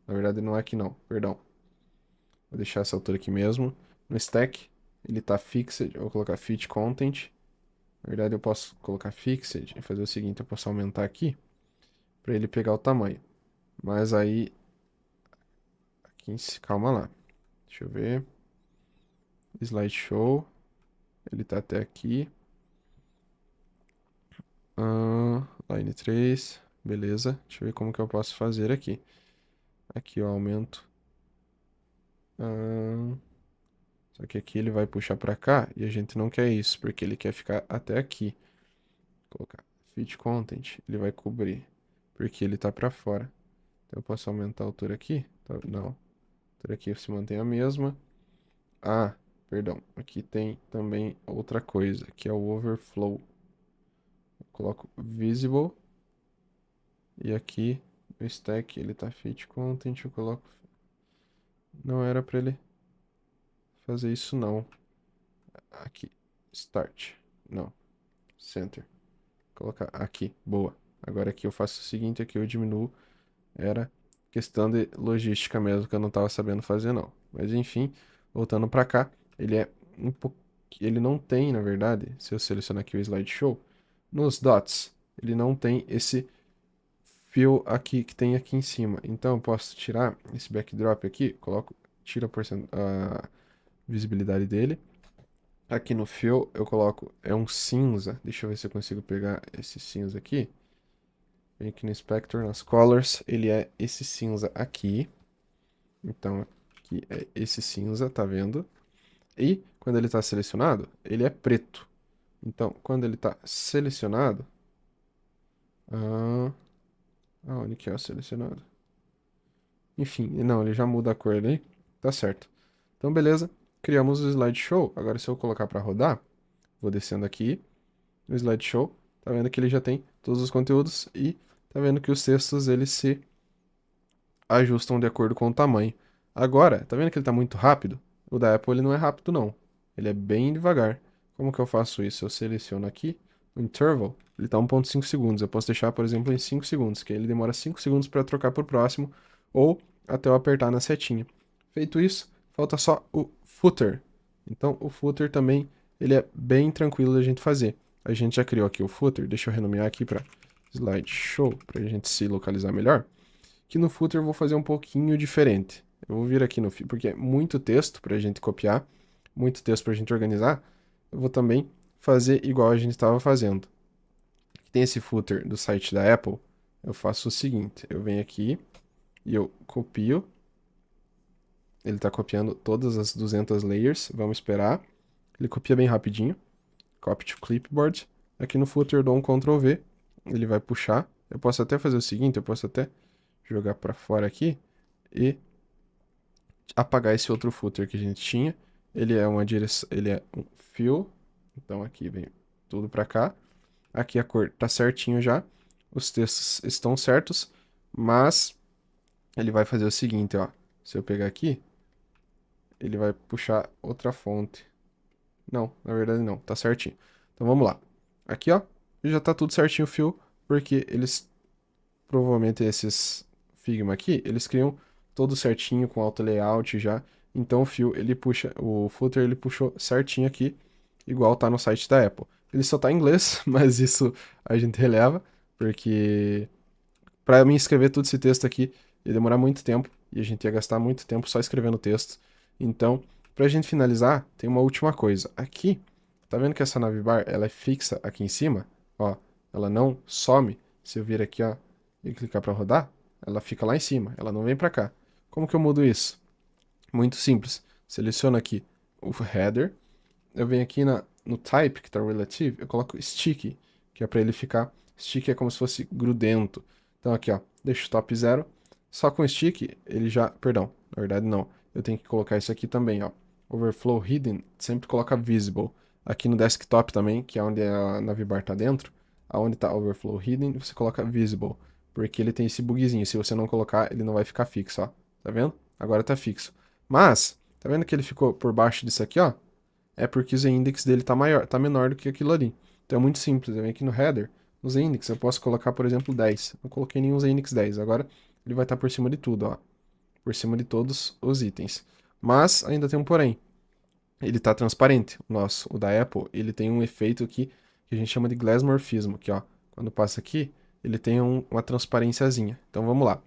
Speaker 1: Na verdade não é aqui não, perdão. Vou deixar essa altura aqui mesmo. No stack, ele tá fixed, eu vou colocar fit content. Na verdade, eu posso colocar fixed e fazer o seguinte, eu posso aumentar aqui para ele pegar o tamanho. Mas aí, aqui, calma lá. Deixa eu ver. Slideshow. Ele tá até aqui. Line 3. Beleza. Deixa eu ver como que eu posso fazer aqui. Aqui eu aumento. Só que aqui ele vai puxar para cá e a gente não quer isso, porque ele quer ficar até aqui. Vou colocar fit content, ele vai cobrir, porque ele tá para fora. Então eu posso aumentar a altura aqui? Não. A altura aqui se mantém a mesma. Ah, perdão. Aqui tem também outra coisa, que é o overflow. Eu coloco visible. E aqui no stack ele tá fit content, eu coloco. Não era para ele fazer isso não. Aqui, start. Não. Center. Vou colocar aqui, boa. Agora aqui eu faço o seguinte, aqui eu diminuo. Era questão de logística mesmo, que eu não tava sabendo fazer não. Mas enfim, voltando para cá, ele é um pouco, ele não tem, na verdade, se eu selecionar aqui o slideshow, nos dots, ele não tem esse fill aqui que tem aqui em cima. Então eu posso tirar esse backdrop aqui, coloco, tiro a visibilidade dele. Aqui no fill eu coloco, é um cinza. Deixa eu ver se eu consigo pegar esse cinza aqui. Vem aqui no inspector, nas colors, ele é esse cinza aqui. Então aqui é esse cinza, tá vendo? E quando ele está selecionado, ele é preto. Então, quando ele está selecionado, Aonde que é o selecionado? Enfim, não, ele já muda a cor ali. Tá certo. Então, beleza. Criamos o slideshow. Agora, se eu colocar para rodar, vou descendo aqui no slideshow. Tá vendo que ele já tem todos os conteúdos e tá vendo que os textos eles se ajustam de acordo com o tamanho. Agora, tá vendo que ele tá muito rápido? O da Apple ele não é rápido não. Ele é bem devagar. Como que eu faço isso? Eu seleciono aqui o interval, ele tá 1.5 segundos. Eu posso deixar, por exemplo, em 5 segundos, que aí ele demora 5 segundos para trocar para o próximo ou até eu apertar na setinha. Feito isso, falta só o footer. Então, o footer também ele é bem tranquilo da gente fazer. A gente já criou aqui o footer, deixa eu renomear aqui para slideshow, para a gente se localizar melhor. Que no footer eu vou fazer um pouquinho diferente. Eu vou vir aqui no porque é muito texto para a gente copiar, muito texto para a gente organizar. Eu vou também fazer igual a gente estava fazendo. Tem esse footer do site da Apple. Eu faço o seguinte: eu venho aqui e eu copio. Ele está copiando todas as 200 layers. Vamos esperar. Ele copia bem rapidinho. Copy to clipboard. Aqui no footer eu dou um Ctrl V. Ele vai puxar. Eu posso até fazer o seguinte: eu posso até jogar para fora aqui e apagar esse outro footer que a gente tinha. Ele é uma direção, ele é um fill. Então aqui vem tudo para cá. Aqui a cor tá certinho já. Os textos estão certos, mas ele vai fazer o seguinte, ó. Se eu pegar aqui, ele vai puxar outra fonte. Não, na verdade não, tá certinho. Então vamos lá. Aqui, ó, já tá tudo certinho o fill, porque eles provavelmente esses Figma aqui, eles criam todo certinho com auto layout já. Então o fio, ele puxa, o footer ele puxou certinho aqui, igual tá no site da Apple. Ele só tá em inglês, mas isso a gente releva, porque para mim escrever todo esse texto aqui ia demorar muito tempo e a gente ia gastar muito tempo só escrevendo texto. Então, pra gente finalizar, tem uma última coisa. Aqui, tá vendo que essa navbar, ela é fixa aqui em cima? Ó, ela não some. Se eu vir aqui, ó, e clicar para rodar, ela fica lá em cima, ela não vem para cá. Como que eu mudo isso? Muito simples. Seleciono aqui o header, eu venho aqui no type, que está relative, eu coloco sticky, que é para ele ficar. Sticky é como se fosse grudento. Então aqui, ó, deixo top 0. Só com sticky, ele já. Perdão, na verdade não. Eu tenho que colocar isso aqui também, ó. Overflow hidden, sempre coloca visible. Aqui no desktop também, que é onde a navbar está dentro, aonde está overflow hidden, você coloca visible. Porque ele tem esse bugzinho. Se você não colocar, ele não vai ficar fixo, ó. Tá vendo? Agora tá fixo. Mas, tá vendo que ele ficou por baixo disso aqui, ó? É porque o z-index dele tá maior, tá menor do que aquilo ali. Então é muito simples. Eu venho aqui no header, no z-index, eu posso colocar, por exemplo, 10. Não coloquei nenhum z-index 10. Agora ele vai estar por cima de tudo, ó. Por cima de todos os itens. Mas ainda tem um porém. Ele tá transparente, o nosso. O da Apple, ele tem um efeito aqui que a gente chama de glassmorphismo, que ó, quando passa aqui, ele tem uma transparênciazinha. Então vamos lá.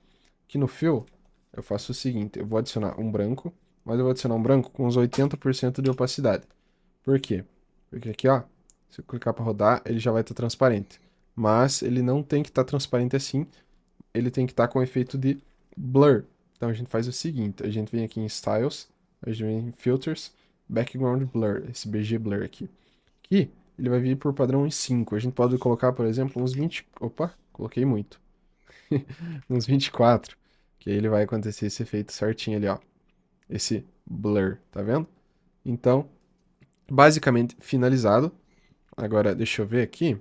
Speaker 1: Aqui no fill, eu faço o seguinte, eu vou adicionar um branco, mas eu vou adicionar um branco com uns 80% de opacidade. Por quê? Porque aqui, ó, se eu clicar para rodar, ele já vai estar transparente. Mas ele não tem que estar transparente assim, ele tem que estar com efeito de blur. Então a gente faz o seguinte, a gente vem aqui em Styles, a gente vem em Filters, Background Blur, esse BG Blur aqui. Aqui, ele vai vir por padrão em 5. A gente pode colocar, por exemplo, uns 20... Opa, coloquei muito. Uns 24. Que aí ele vai acontecer esse efeito certinho ali, ó. Esse blur, tá vendo? Então, basicamente finalizado. Agora, deixa eu ver aqui.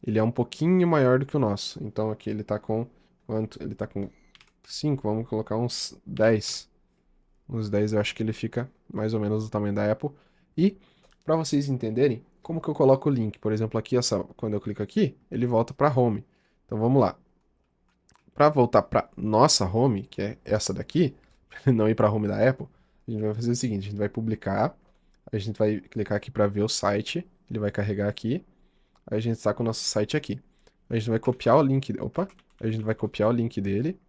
Speaker 1: Ele é um pouquinho maior do que o nosso. Então aqui ele tá com... Quanto? Ele tá com 5. Vamos colocar uns 10. Uns 10 eu acho que ele fica mais ou menos do tamanho da Apple. E, para vocês entenderem, como que eu coloco o link? Por exemplo, aqui, quando eu clico aqui, ele volta para home. Então vamos lá. Para voltar para nossa home, que é essa daqui, não ir para a home da Apple, a gente vai fazer o seguinte, a gente vai publicar, a gente vai clicar aqui para ver o site, ele vai carregar aqui, aí a gente está com o nosso site aqui. A gente vai copiar o link, opa, a gente vai copiar o link dele,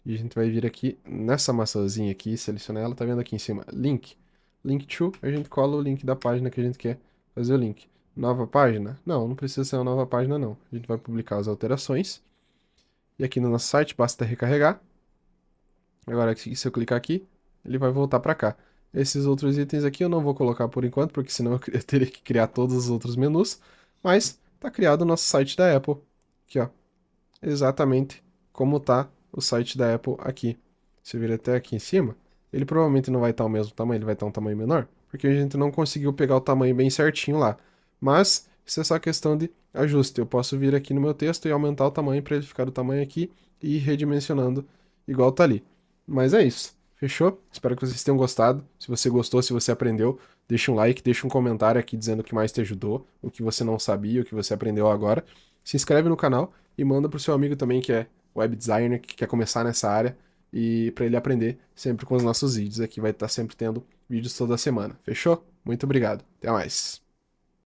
Speaker 1: e a gente vai vir aqui nessa maçãzinha aqui, selecionar ela, tá vendo aqui em cima? Link. Link to, a gente cola o link da página que a gente quer fazer o link. Nova página? Não, não precisa ser uma nova página não. A gente vai publicar as alterações. E aqui no nosso site basta recarregar. Agora, se eu clicar aqui, ele vai voltar para cá. Esses outros itens aqui eu não vou colocar por enquanto, porque senão eu teria que criar todos os outros menus. Mas tá criado o nosso site da Apple. Aqui, ó. Exatamente como tá o site da Apple aqui. Se vir até aqui em cima, ele provavelmente não vai estar o mesmo tamanho, ele vai estar um tamanho menor, porque a gente não conseguiu pegar o tamanho bem certinho lá. Mas isso é só questão de ajuste. Eu posso vir aqui no meu texto e aumentar o tamanho para ele ficar do tamanho aqui e ir redimensionando igual tá ali. Mas é isso. Fechou? Espero que vocês tenham gostado. Se você gostou, se você aprendeu, deixa um like, deixa um comentário aqui dizendo o que mais te ajudou, o que você não sabia, o que você aprendeu agora. Se inscreve no canal e manda pro seu amigo também que é web designer, que quer começar nessa área e para ele aprender sempre com os nossos vídeos. Aqui vai estar sempre tendo vídeos toda semana. Fechou? Muito obrigado. Até mais.